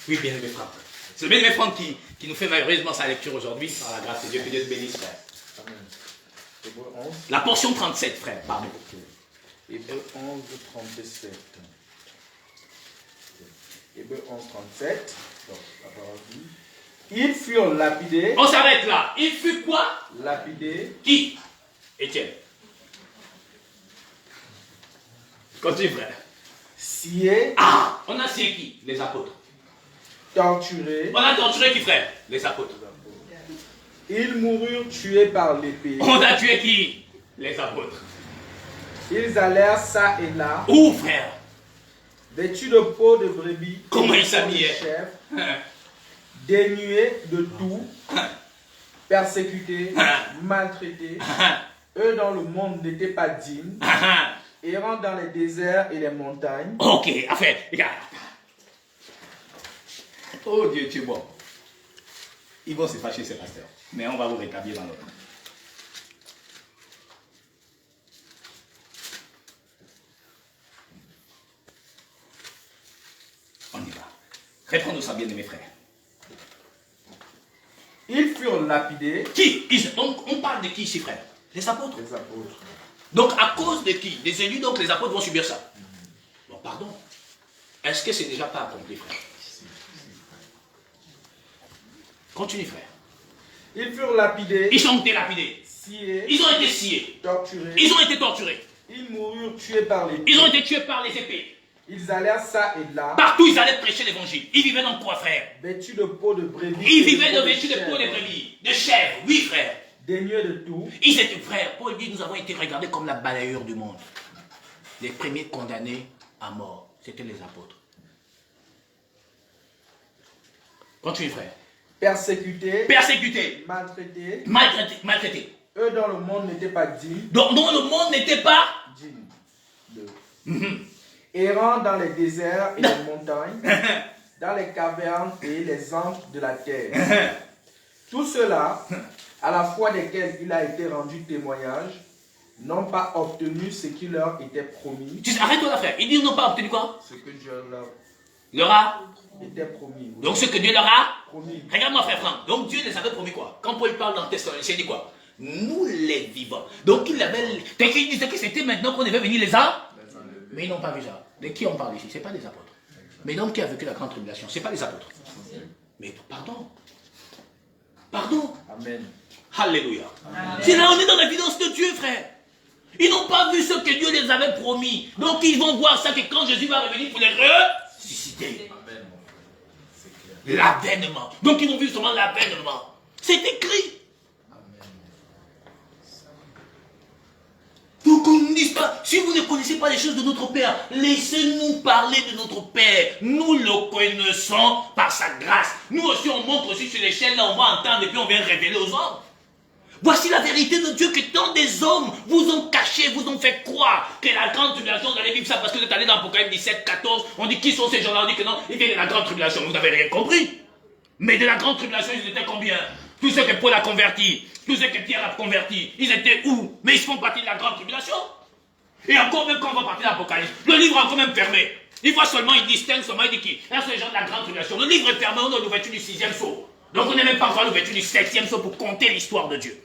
Oui, bien aimé frère. C'est le bien aimé frère qui nous fait malheureusement sa lecture aujourd'hui, par la grâce de Dieu. Que Dieu te bénisse, frère. Amen. Hébreux 11. La portion 37, frère, pardon. Hébreux 11, 37. Hébreux 11, 37. Donc, la parole dit. Ils furent lapidés. On s'arrête là. Il fut quoi? Lapidés. Qui? Étienne. Continue, frère. Sciés. Ah! On a scié qui? Les apôtres. Torturés. On a torturé qui, frère? Les apôtres. Ils moururent tués par l'épée. On a tué qui? Les apôtres. Ils allèrent ça et là, Où, frère? vêtus de peau de brebis, Comment ils de s'habillaient? chèvre, dénués de tout, persécutés, maltraités, eux dont le monde n'était pas digne, errant dans les déserts et les montagnes. Ok, enfin, regarde. Oh Dieu, tu es bon. Ils vont se fâcher, ces pasteurs. Mais on va vous rétablir dans l'autre. On y va. Réponds-nous ça, bien, mes frères. Ils furent lapidés. Qui? Donc, on parle de qui ici, frère? Les apôtres. Les apôtres. Donc, à cause de qui? Des élus, donc les apôtres vont subir ça. Bon, pardon. Est-ce que c'est déjà pas accompli, frère? Continue, frère. Ils furent lapidés. Ils ont été lapidés. Sciés. Ils ont été sciés. Torturés. Ils ont été torturés. Ils moururent tués par l'épée. Ils ont été tués par les épées. Ils allèrent ça et là, Partout, ils allaient prêcher l'évangile. Ils vivaient dans quoi, frère? vêtus de peau de brebis. Ils vivaient de de vêtus de peau de brebis, de chèvres. Oui, frère. Dénués de tout. Ils étaient frères. Paul dit, nous avons été regardés comme la balayure du monde. Les premiers condamnés à mort, c'était les apôtres. Continue, frère. Persécutés. Persécutés, Maltraités. maltraités. Eux dont le monde n'était pas digne. Dont le monde n'était pas. Digne. Errant dans les déserts et les montagnes, dans les cavernes et les ancres de la terre. Tout cela, à la foi desquels il a été rendu témoignage, n'ont pas obtenu ce qui leur était promis. Arrête-toi là, frère. Ils disent n'ont pas obtenu quoi? Ce que Dieu leur a. était promis. Donc ce que Dieu leur a Promis. Regarde-moi, frère Franck. Donc Dieu les avait promis quoi? Quand Paul parle dans Thessaloniciens, il dit quoi? Nous les vivants. Donc il avait. Dès qu'il disait que c'était maintenant qu'on devait venir les uns. Mais ils n'ont pas vu ça. De qui on parle ici? Ce n'est pas des apôtres. Mais l'homme qui a vécu la grande tribulation, ce n'est pas les apôtres. Mais pardon. Pardon. Amen. Alléluia. C'est là on est dans l'évidence de Dieu, frère. Ils n'ont pas vu ce que Dieu les avait promis. Donc ils vont voir ça que quand Jésus va revenir pour les ressusciter. L'avènement. Donc ils ont vu seulement l'avènement. C'est écrit. Donc on ne dise pas, si vous ne connaissez pas les choses de notre Père, laissez-nous parler de notre Père. Nous le connaissons par sa grâce. Nous aussi on montre aussi sur l'échelle, là on va entendre et puis on vient révéler aux hommes. Voici la vérité de Dieu que tant des hommes vous ont caché, vous ont fait croire que la grande tribulation, vous allez vivre ça parce que vous êtes allé dans Apocalypse 17, 14, on dit qui sont ces gens-là, on dit que non, ils viennent de la grande tribulation, vous n'avez rien compris. Mais de la grande tribulation, ils étaient combien? Tous ceux que Paul a convertis, tous ceux que Pierre a convertis, ils étaient où? Mais ils font partie de la grande tribulation. Et encore même quand on va partir de l'Apocalypse, le livre est encore même fermé. Il voit seulement, il distingue seulement, il dit qui? Là, c'est les gens de la grande tribulation. Le livre est fermé, on est l'ouverture du 6e sceau. Donc on n'est même pas encore à l'ouverture du 7e sceau pour compter l'histoire de Dieu.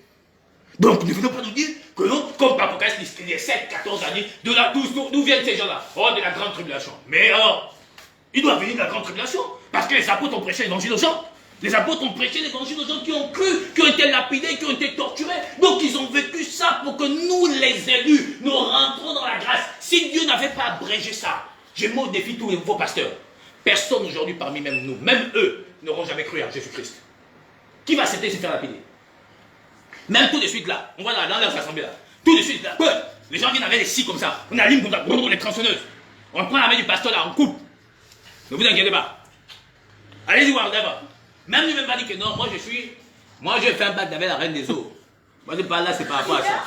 Donc ne venons pas nous dire que non, comme l'Apocalypse, il y a 7, 14 années, d'où viennent ces gens-là? Oh, de la grande tribulation. Mais alors, ils doivent venir de la grande tribulation, parce que les apôtres ont prêché l'évangile aux gens. Les apôtres ont prêché l'évangile aux gens qui ont cru, qui ont été lapidés, qui ont été torturés. Donc ils ont vécu ça pour que nous, les élus, nous rentrons dans la grâce. Si Dieu n'avait pas abrégé ça, je mets au défi tous les nouveaux pasteurs. Personne aujourd'hui parmi même nous, même eux, n'auront jamais cru à Jésus-Christ. Qui va accepter de se faire lapider? Même tout de suite là, on va là, dans leurs assemblées là, tout de suite là, Les gens viennent avec des scies comme ça. On allume comme ça, les tronçonneuses. On prend la main du pasteur là, on coupe. Ne vous inquiétez pas. Allez-y voir d'abord. Même lui-même m'a dit que non, moi je fais un pacte avec la reine des eaux. Moi je parle là, c'est par rapport à ça.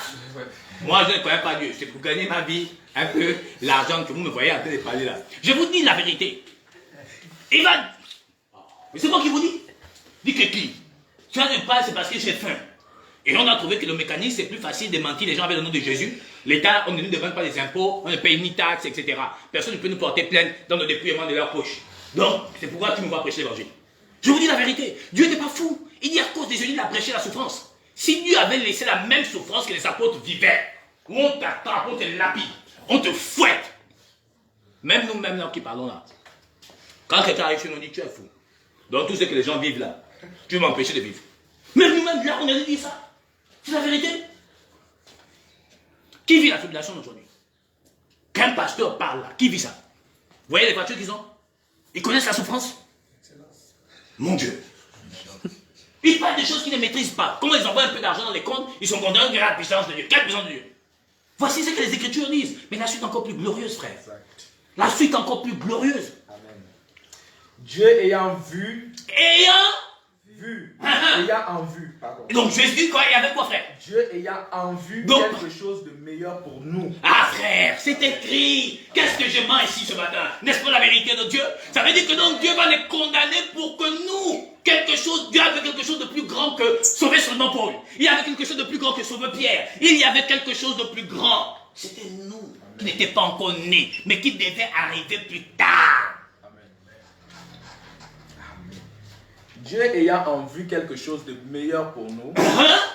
Moi je ne connais pas Dieu. C'est pour gagner ma vie, un peu l'argent que vous me voyez en train de parler là. Je vous dis la vérité. Il va. Mais c'est moi qui vous dis. Dis que qui? Si on ne parle, c'est parce que j'ai faim. Et on a trouvé que le mécanisme, c'est plus facile de mentir les gens avec le nom de Jésus. L'État, on ne nous demande pas des impôts, on ne paye ni taxes, etc. Personne ne peut nous porter plainte dans le dépouillement de leur poche. Donc, c'est pourquoi tu me vois prêcher l'évangile. Je vous dis la vérité, Dieu n'est pas fou. Il dit à cause de Jésus, il a prêché la souffrance. Si Dieu avait laissé la même souffrance que les apôtres vivaient, où on t'attrape, on te lapide, on te fouette. Même nous-mêmes là qui parlons là. Quand quelqu'un arrive chez nous, on dit tu es fou. Donc tout ce que les gens vivent là, tu veux m'empêcher de vivre. Même nous-mêmes là, on a dit ça. C'est la vérité. Qui vit la tribulation aujourd'hui? Qu'un pasteur parle là, qui vit ça? Vous voyez les voitures qu'ils ont? Ils connaissent la souffrance? Mon Dieu. Ils parlent des choses qu'ils ne maîtrisent pas. Comment ils envoient un peu d'argent dans les comptes, ils sont contents de la puissance de Dieu. Quelle puissance de Dieu? Voici ce que les Écritures disent. Mais la suite encore plus glorieuse, frère. La suite encore plus glorieuse. Amen. Dieu ayant vu. Ayant en vue, pardon. Donc Jésus dit quoi? Il y avait quoi, frère? Dieu ayant en vue quelque chose de meilleur pour nous. Ah frère, c'est écrit. Qu'est-ce que je mens ici ce matin? N'est-ce pas la vérité de Dieu? Ça veut dire que donc Dieu va les condamner pour que nous, Dieu avait quelque chose de plus grand que sauver seulement Paul. Il y avait quelque chose de plus grand que sauver Pierre. Il y avait quelque chose de plus grand. C'était nous qui n'étions pas encore nés, mais qui devaient arriver plus tard. Dieu ayant en vue quelque chose de meilleur pour nous,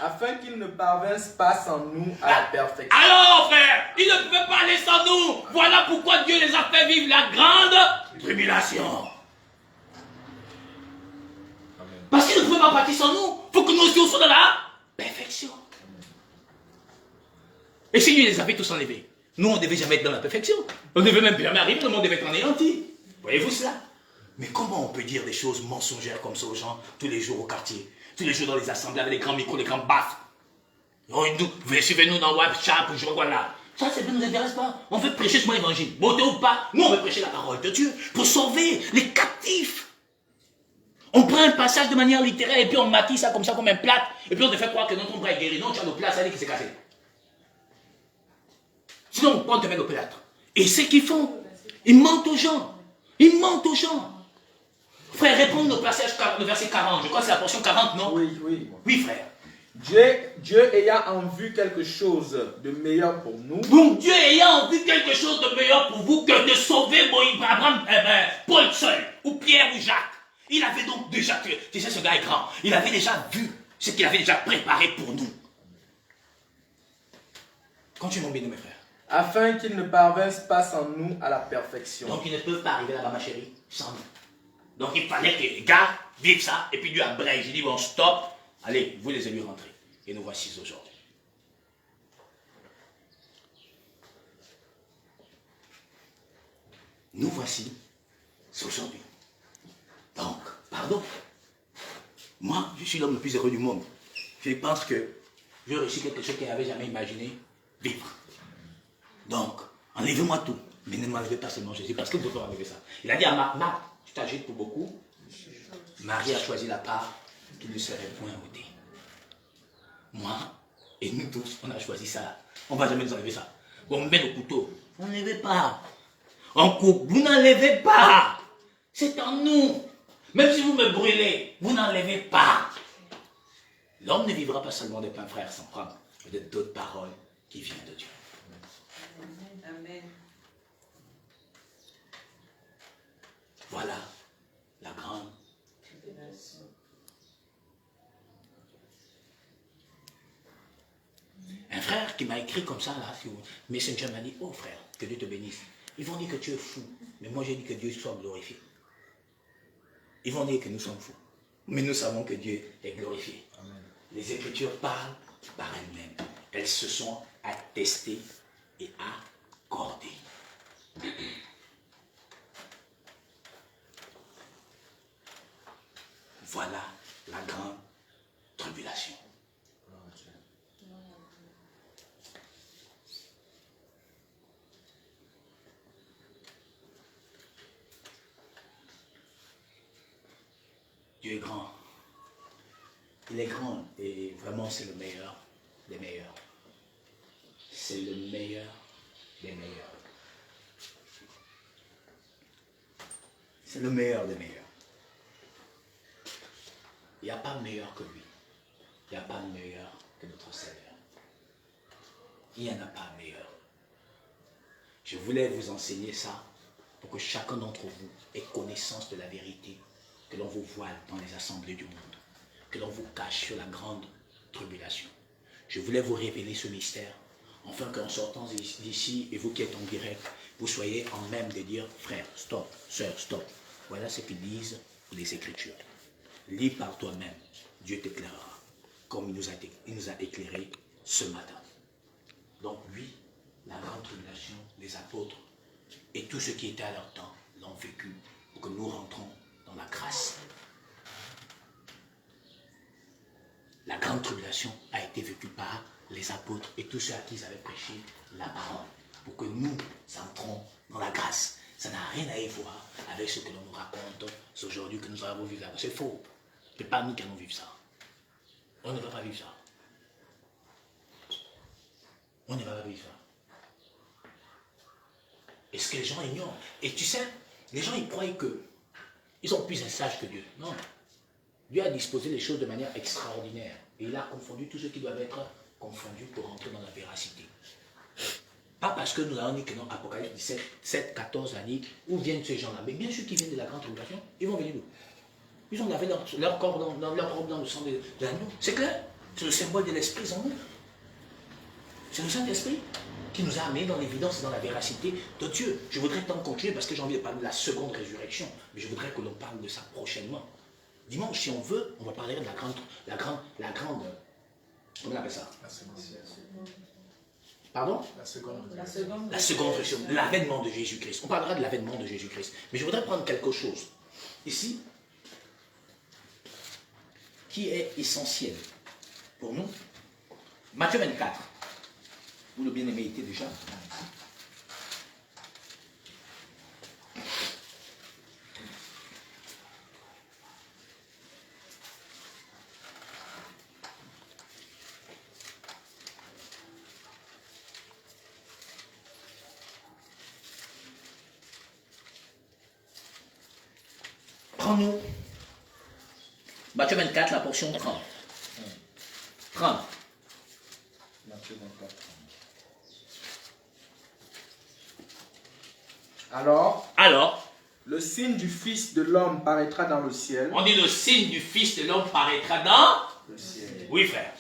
afin qu'il ne parvinsse pas sans nous à la perfection. Alors frère, il ne pouvait pas aller sans nous. Voilà pourquoi Dieu les a fait vivre la grande tribulation. Parce qu'il ne pouvait pas partir sans nous. Il faut que nous aussi on soit dans la perfection. Et si Dieu les avait tous enlevés, nous on ne devait jamais être dans la perfection. On ne devait même jamais arriver, le monde devait être anéanti. Voyez-vous cela? Mais comment on peut dire des choses mensongères comme ça aux gens tous les jours au quartier, tous les jours dans les assemblées avec les grands micros, les grands baffes? Suivez-nous dans WhatsApp, je vois là. Ça ne nous intéresse pas. On veut prêcher ce mot évangile. Beauté ou pas, nous on veut prêcher la parole de Dieu pour sauver les captifs. On prend un passage de manière littéraire et puis on matisse ça comme ça comme un plat et puis on te fait croire que notre bras est guéri. Non, tu as le plat, ça dit que c'est cassé. Sinon, on te met le plâtre. Et c'est ce qu'ils font. Ils mentent aux gens. Ils mentent aux gens. Frère, réponds le passage, le verset 40. Je crois que c'est la portion 40, non? Oui. Oui, frère. Dieu ayant en vue quelque chose de meilleur pour nous. Donc Dieu ayant en vue quelque chose de meilleur pour vous que de sauver Abraham, Paul seul, ou Pierre ou Jacques. Il avait donc déjà, tu sais, ce gars est grand. Il avait déjà vu ce qu'il avait déjà préparé pour nous. Continue mon bien, mes frères. Afin qu'ils ne parvinssent pas sans nous à la perfection. Donc ils ne peuvent pas arriver là-bas, ma chérie, sans nous. Donc il fallait que les gars vivent ça, et puis Dieu abrège. Il dit bon, stop, allez, vous les élus rentrez. Et nous voici aujourd'hui. Nous voici aujourd'hui. Donc, pardon. Moi, je suis l'homme le plus heureux du monde. Je pense que j'ai réussi quelque chose qu'elle n'avait jamais imaginé vivre. Donc, enlevez-moi tout. Mais ne m'enlevez pas seulement Jésus, parce que vous pouvez enlever ça. Il a dit à Marc, tu t'agites pour beaucoup. Marie a choisi la part qui ne serait point ôtée. Moi et nous tous, on a choisi ça. On ne va jamais nous enlever ça. On met le couteau. On n'enlevez pas. On coupe. Vous n'enlevez pas. C'est en nous. Même si vous me brûlez, vous n'enlevez pas. L'homme ne vivra pas seulement de pain, frère, sans prendre, mais d'autres paroles qui viennent de Dieu. Amen. Voilà la grande. Un frère qui m'a écrit comme ça, là, sur Messenger m'a dit, oh frère, que Dieu te bénisse. Ils vont dire que tu es fou, mais moi j'ai dit que Dieu soit glorifié. Ils vont dire que nous sommes fous, mais nous savons que Dieu est glorifié. Amen. Les Écritures parlent par elles-mêmes. Elles se sont attestées et accordées. Voilà la grande tribulation. Dieu est grand. Il est grand et vraiment c'est le meilleur des meilleurs. C'est le meilleur des meilleurs. C'est le meilleur des meilleurs. Il n'y a pas meilleur que lui. Il n'y a pas meilleur que notre Seigneur. Il n'y en a pas meilleur. Je voulais vous enseigner ça pour que chacun d'entre vous ait connaissance de la vérité, que l'on vous voile dans les assemblées du monde, que l'on vous cache sur la grande tribulation. Je voulais vous révéler ce mystère, afin qu'en sortant d'ici, et vous qui êtes en direct, vous soyez en même de dire, frère, stop, sœur, stop. Voilà ce que disent les Écritures. Lis par toi-même, Dieu t'éclairera, comme il nous a éclairé ce matin. Donc oui, la grande tribulation, les apôtres et tous ceux qui étaient à leur temps l'ont vécu pour que nous rentrons dans la grâce. La grande tribulation a été vécue par les apôtres et tous ceux à qui ils avaient prêché la parole pour que nous entrons dans la grâce. Ça n'a rien à y voir avec ce que l'on nous raconte aujourd'hui que nous avons vécu là. C'est faux. Ce n'est pas nous qui allons vivre ça. On ne va pas vivre ça. On ne va pas vivre ça. Et ce que les gens ignorent. Et tu sais, les gens ils croient qu'ils sont plus sages que Dieu. Non. Dieu a disposé les choses de manière extraordinaire. Et il a confondu tous ceux qui doivent être confondus pour entrer dans la véracité. Pas parce que nous avons dit que non, Apocalypse 17, 7, 14 a dit, où viennent ces gens-là? Mais bien sûr qu'ils viennent de la grande tribulation, ils vont venir d'où? Ils ont lavé leur corps dans leur robe dans le sang de l'agneau. C'est clair. C'est le symbole de l'esprit en nous. C'est le Saint-Esprit qui nous a amenés dans l'évidence et dans la véracité de Dieu. Je voudrais tant continuer parce que j'ai envie de parler de la seconde résurrection, mais je voudrais que l'on parle de ça prochainement. Dimanche, si on veut, on va parler de la grande, comment on appelle ça? La seconde. Pardon? La seconde. La seconde résurrection, l'avènement de Jésus-Christ. On parlera de l'avènement de Jésus-Christ. Mais je voudrais prendre quelque chose ici qui est essentiel pour nous. Matthieu 24. Où le bien-aimé était déjà. Prends-nous Matthieu 24, la portion 30. 30. Matthieu 24. Alors, le signe du Fils de l'homme paraîtra dans le ciel. On dit le signe du Fils de l'homme paraîtra dans le ciel. Oui, frère.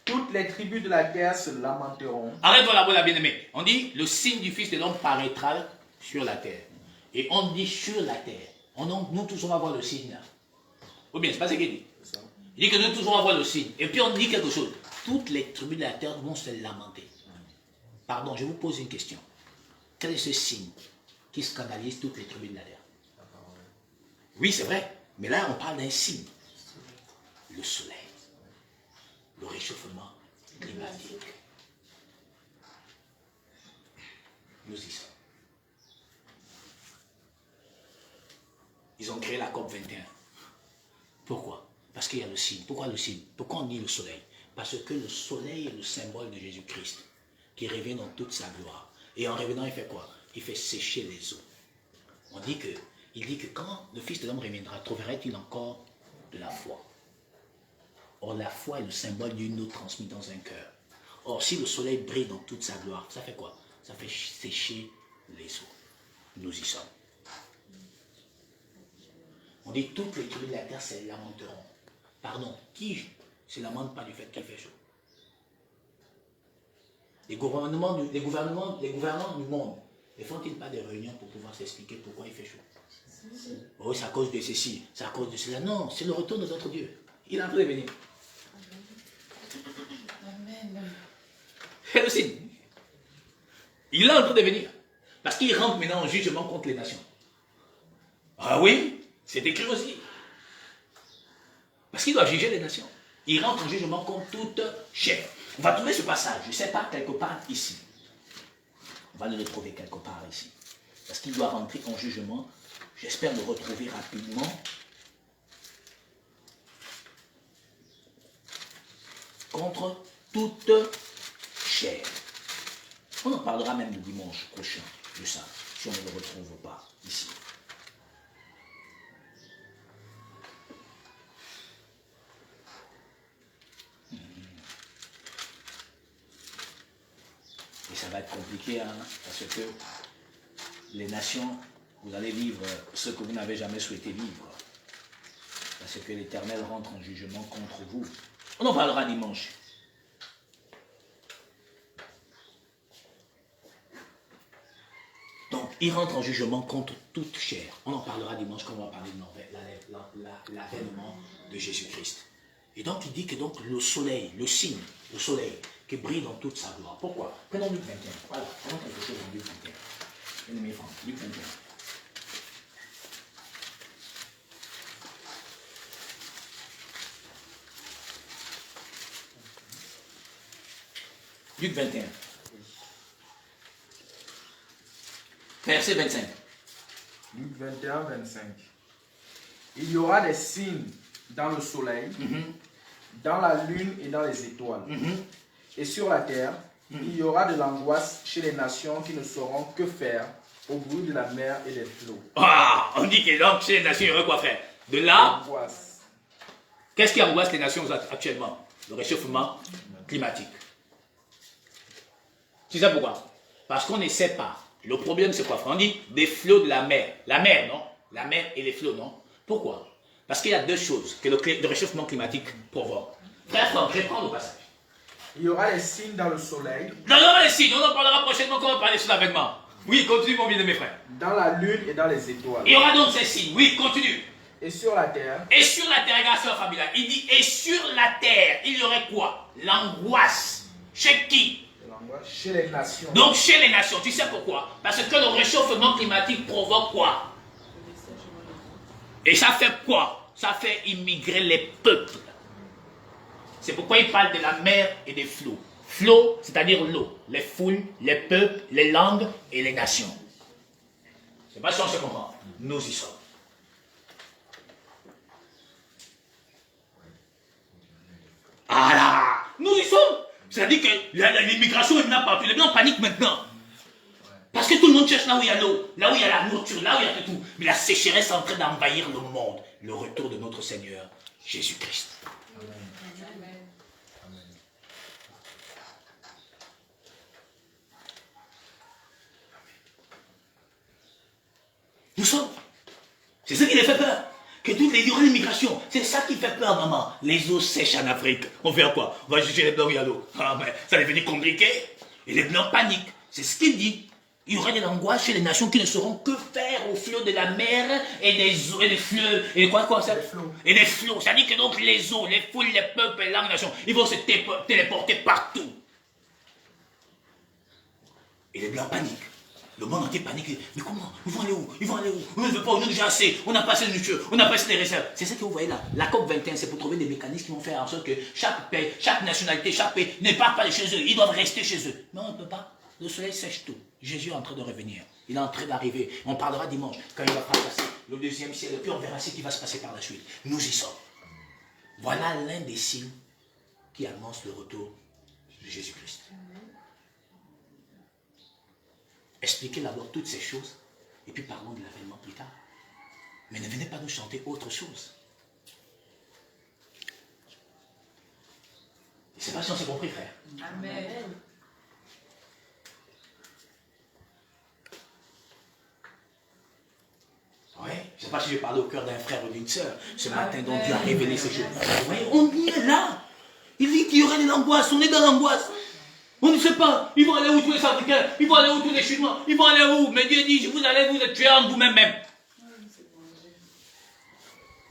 Toutes les tribus de la terre se lamenteront. Arrête-toi là-bas, la bien-aimée. On dit le signe du Fils de l'homme paraîtra sur la terre. Et on dit sur la terre. Nous tous on va voir le signe là. Ou bien, c'est pas ce qu'il dit. Il dit que nous tous on va voir le signe. Et puis on dit quelque chose. Toutes les tribus de la terre vont se lamenter. Pardon, je vous pose une question. Quel est ce signe qui scandalise toutes les tribus de la terre? Oui, c'est vrai. Mais là, on parle d'un signe. Le soleil. Le réchauffement climatique. Nous y sommes. Ils ont créé la COP 21. Pourquoi? Parce qu'il y a le signe. Pourquoi le signe? Pourquoi on dit le soleil? Parce que le soleil est le symbole de Jésus-Christ, qui revient dans toute sa gloire. Et en revenant, il fait quoi? Il fait sécher les eaux. Il dit que quand le Fils de l'homme reviendra, trouverait-il encore de la foi? Or, la foi est le symbole d'une eau transmise dans un cœur. Or, si le soleil brille dans toute sa gloire, ça fait quoi? Ça fait sécher les eaux. Nous y sommes. On dit toutes les tribus de la terre se lamenteront. Pardon, qui ne se lamente pas du fait qu'il fait chaud? Les gouvernants du monde, ne font-ils pas des réunions pour pouvoir s'expliquer pourquoi il fait chaud? Oh, c'est à cause de ceci, c'est à cause de cela. Non, c'est le retour de notre Dieu. Il est en train de venir. Amen. C'est le signe. Il est en train de venir. Parce qu'il rentre maintenant en jugement contre les nations. Ah oui, c'est écrit aussi. Parce qu'il doit juger les nations. Il rentre en jugement contre toute chair. On va trouver ce passage, je ne sais pas, quelque part ici. On va le trouver quelque part ici. Parce qu'il doit rentrer en jugement. J'espère le retrouver rapidement. contre toute chair. On en parlera même le dimanche prochain de ça, si on ne le retrouve pas ici. Et ça va être compliqué, hein, parce que les nations, vous allez vivre ce que vous n'avez jamais souhaité vivre. Parce que l'Éternel rentre en jugement contre vous. On en parlera dimanche. Donc, il rentre en jugement contre toute chair. On en parlera dimanche quand on va parler de l'avènement de Jésus-Christ. Et donc, il dit que donc, le soleil, le signe, le soleil, qui brille dans toute sa gloire. Pourquoi? Prenons Luc 21. Voilà, prenons quelque chose dans Luc 21. Bien-aimés frères, Luc 21. Luc 21. Verset 25. Luc 21, 25. Il y aura des signes dans le soleil, dans la lune et dans les étoiles. Et sur la terre, il y aura de l'angoisse chez les nations qui ne sauront que faire au bruit de la mer et des flots. Ah, on dit que donc chez les nations, il y aurait quoi faire? De là, Angoisse. qu'est-ce qui angoisse les nations actuellement? Le réchauffement climatique. Tu sais pourquoi? Parce qu'on ne sait pas. Le problème, c'est quoi? On dit des flots de la mer. La mer, non? La mer et les flots, non? Pourquoi? Parce qu'il y a deux choses que le réchauffement climatique provoque. Frère Franck, je prends le passage. Il y aura des signes dans le soleil, Non, les signes, on en parlera prochainement quand on va parler sur l'avènement. Oui, continue, mon bien de mes frères. dans la lune et dans les étoiles. Il y aura donc ces signes. Oui, continue. Et sur la terre, Et sur la terre, regarde sœur Fabiola, il dit, et sur la terre, il y aurait quoi? L'angoisse. Chez qui? de l'angoisse chez les nations. Donc chez les nations. Tu sais pourquoi? Parce que le réchauffement climatique provoque quoi? Et ça fait quoi? Ça fait immigrer les peuples. C'est pourquoi il parle de la mer et des flots. Flots, c'est-à-dire l'eau. Les foules, les peuples, les langues et les nations. C'est pas si on se comprend. Nous y sommes. Ah là, nous y sommes. C'est-à-dire que l'immigration est là partout. Les gens paniquent maintenant. Parce que tout le monde cherche là où il y a l'eau, là où il y a la nourriture, là où il y a tout. Mais la sécheresse est en train d'envahir le monde. Le retour de notre Seigneur Jésus-Christ. Nous sommes. C'est ça qui les fait peur. Que toutes les durées l'immigration, c'est ça qui fait peur, maman. Les eaux sèchent en Afrique. On fait quoi? On va chercher les blancs où il y a l'eau. Ah, mais ça devient compliqué. Et les blancs paniquent. C'est ce qu'il dit. Il y aura de l'angoisse chez les nations qui ne sauront que faire au flot de la mer et des eaux et des fleuves. Et quoi ça? Et des flots. C'est-à-dire que donc les eaux, les foules, les peuples, les langues, les nations, ils vont se téléporter partout. Et les blancs paniquent. Le monde entier panique. Mais comment? Ils vont aller où? Ils vont aller où? On ne veut pas, on a déjà assez. On n'a pas assez de nourriture. On n'a pas assez de réserves. C'est ça que vous voyez là. La COP 21, c'est pour trouver des mécanismes qui vont faire en sorte que chaque pays, chaque nationalité, chaque pays ne part pas de chez eux. Ils doivent rester chez eux. Non, on ne peut pas. Le soleil sèche tout. Jésus est en train de revenir. Il est en train d'arriver. On parlera dimanche quand il va passer le deuxième ciel. Et puis on verra ce qui va se passer par la suite. Nous y sommes. Voilà l'un des signes qui annonce le retour de Jésus-Christ. Expliquez d'abord toutes ces choses et puis parlons de l'avènement plus tard. Mais ne venez pas nous chanter autre chose. Je ne sais pas si on s'est compris, frère. Amen. Oui, je ne sais pas si je parle au cœur d'un frère ou d'une sœur ce matin dont Dieu a révélé ces choses. Oui, on y est là. Il dit qu'il y aurait de l'angoisse, on est dans l'angoisse. On ne sait pas, ils vont aller où tous les Africains, ils vont aller où tous les Chinois, ils vont aller où? Mais Dieu dit, vous allez vous tuer en vous-même même.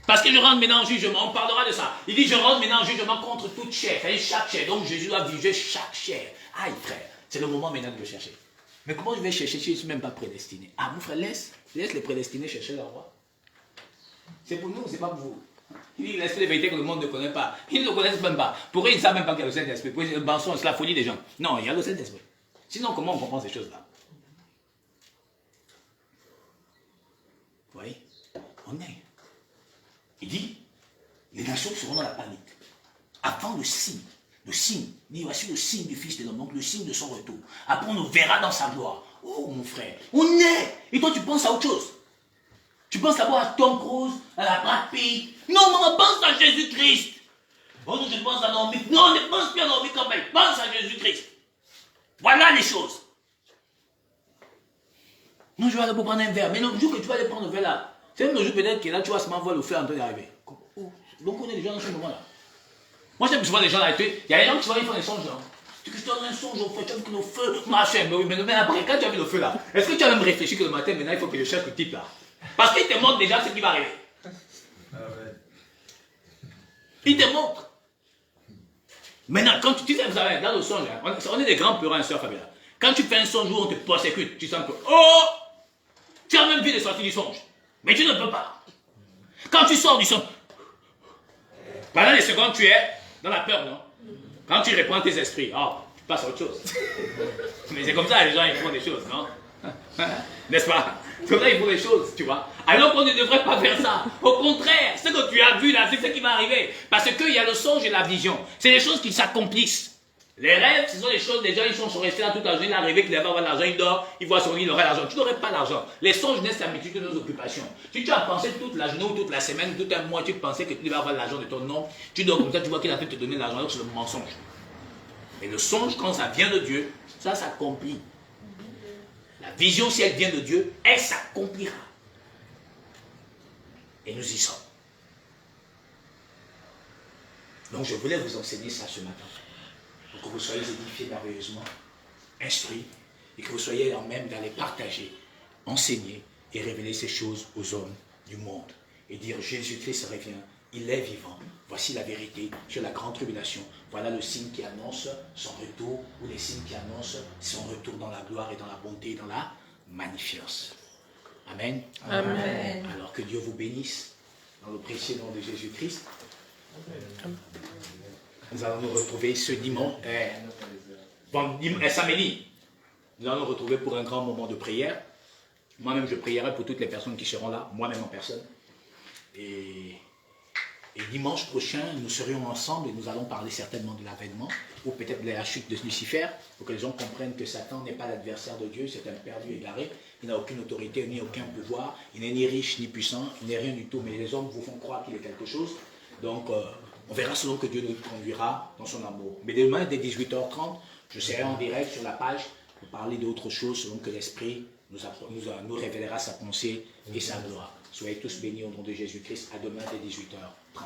Parce que je rentre maintenant en jugement, on parlera de ça. Il dit, je rentre maintenant en jugement contre toute chair, c'est-à-dire chaque chair. Donc Jésus a jugé chaque chair. Aïe frère, c'est le moment maintenant de le chercher. Mais comment je vais chercher si je ne suis même pas prédestiné? Ah mon frère, laisse les prédestinés chercher leur roi. C'est pour nous, c'est pas pour vous. Il dit l'esprit de vérité que le monde ne connaît pas. Ils ne le connaissent même pas. Pour eux, ils ne savent même pas qu'il y a le Saint-Esprit. Pour eux, c'est le mensonge, c'est la folie des gens. Non, il y a le Saint-Esprit. Sinon, comment on comprend ces choses-là? Vous voyez? On est. Il dit, les nations seront dans la panique. Avant le signe Le signe. Il dit, voici le signe du Fils de l'homme, donc le signe de son retour. Après, on nous verra dans sa gloire. Oh, mon frère, on est. Et toi, tu penses à autre chose. Tu penses d'abord à Tom Cruise, à la Brad Pitt. Non, on pense à Jésus-Christ. Oh non, je pense à Naomi. Non, ne pense plus à Naomi Campbell. Pense à Jésus-Christ. Voilà les choses. Non, je vais aller pour prendre un verre. Mais le jour que tu vas aller prendre le verre là, c'est même le jour peut-être que là, tu vas seulement voir le feu en train d'arriver. Donc, on est déjà dans ce moment-là. Moi, j'aime souvent les gens là. Il y a des gens qui souvent, ils font des songes. Hein. Tu te donnes un songe au feu, tu as vu que le feu, machin. Mais oui, mais après, quand tu as vu le feu là, est-ce que tu as même réfléchi que le matin, maintenant, il faut que je cherche le type là? Parce qu'il te montre déjà ce qui va arriver. Il te montre. Maintenant, quand tu sais, vous savez, dans le songe, hein, on est des grands pleurants, sœur Fabiola. Quand tu fais un songe où on te persécute, tu sens que, oh, tu as même vu les sorties du songe. Mais tu ne peux pas. Quand tu sors du songe, pendant les secondes, tu es dans la peur, non? Quand tu reprends tes esprits, oh, tu passes à autre chose. Mais c'est comme ça, les gens, ils font des choses, non? N'est-ce pas? C'est comme ça, ils font des choses, tu vois. Alors qu'on ne devrait pas faire ça. Au contraire, ce que tu as vu là, c'est ce qui va arriver. Parce qu'il y a le songe et la vision. C'est des choses qui s'accomplissent. Les rêves, ce sont des choses, les gens, ils sont restés là toute la journée, ils arrivent, qu'ils devaient avoir l'argent, ils dorment, ils voient son lit, il aurait l'argent. Tu n'aurais pas l'argent. Les songes naissent d'habitude de nos occupations. Si tu as pensé toute la journée ou toute la semaine, tout un mois, tu pensais que tu devais avoir l'argent de ton nom, tu dors comme ça, tu vois qu'il a fait te donner l'argent, alors c'est le mensonge. Mais le songe, quand ça vient de Dieu, ça s'accomplit. La vision, si elle vient de Dieu, elle s'accomplira. Et nous y sommes. Donc je voulais vous enseigner ça ce matin. Pour que vous soyez édifiés merveilleusement, instruits, et que vous soyez en même d'aller partager, enseigner et révéler ces choses aux hommes du monde. Et dire Jésus-Christ revient, il est vivant. Voici la vérité sur la grande tribulation. Voilà le signe qui annonce son retour, ou les signes qui annoncent son retour dans la gloire et dans la bonté et dans la magnificence. Amen. Amen. Alors que Dieu vous bénisse dans le précieux nom de Jésus-Christ. Nous allons nous retrouver ce dimanche, samedi. Nous allons nous retrouver pour un grand moment de prière. Moi-même, je prierai pour toutes les personnes qui seront là, moi-même en personne. Et dimanche prochain, nous serions ensemble et nous allons parler certainement de l'avènement, ou peut-être de la chute de Lucifer, pour que les gens comprennent que Satan n'est pas l'adversaire de Dieu, c'est un perdu égaré. Il n'a aucune autorité ni aucun pouvoir. Il n'est ni riche ni puissant, il n'est rien du tout, mais les hommes vous font croire qu'il est quelque chose. Donc, on verra selon que Dieu nous conduira dans son amour. Mais demain, dès 18h30, je serai en direct sur la page pour parler d'autre chose selon que l'Esprit nous révélera sa pensée et sa gloire. Soyez tous bénis au nom de Jésus-Christ. À demain dès 18h30.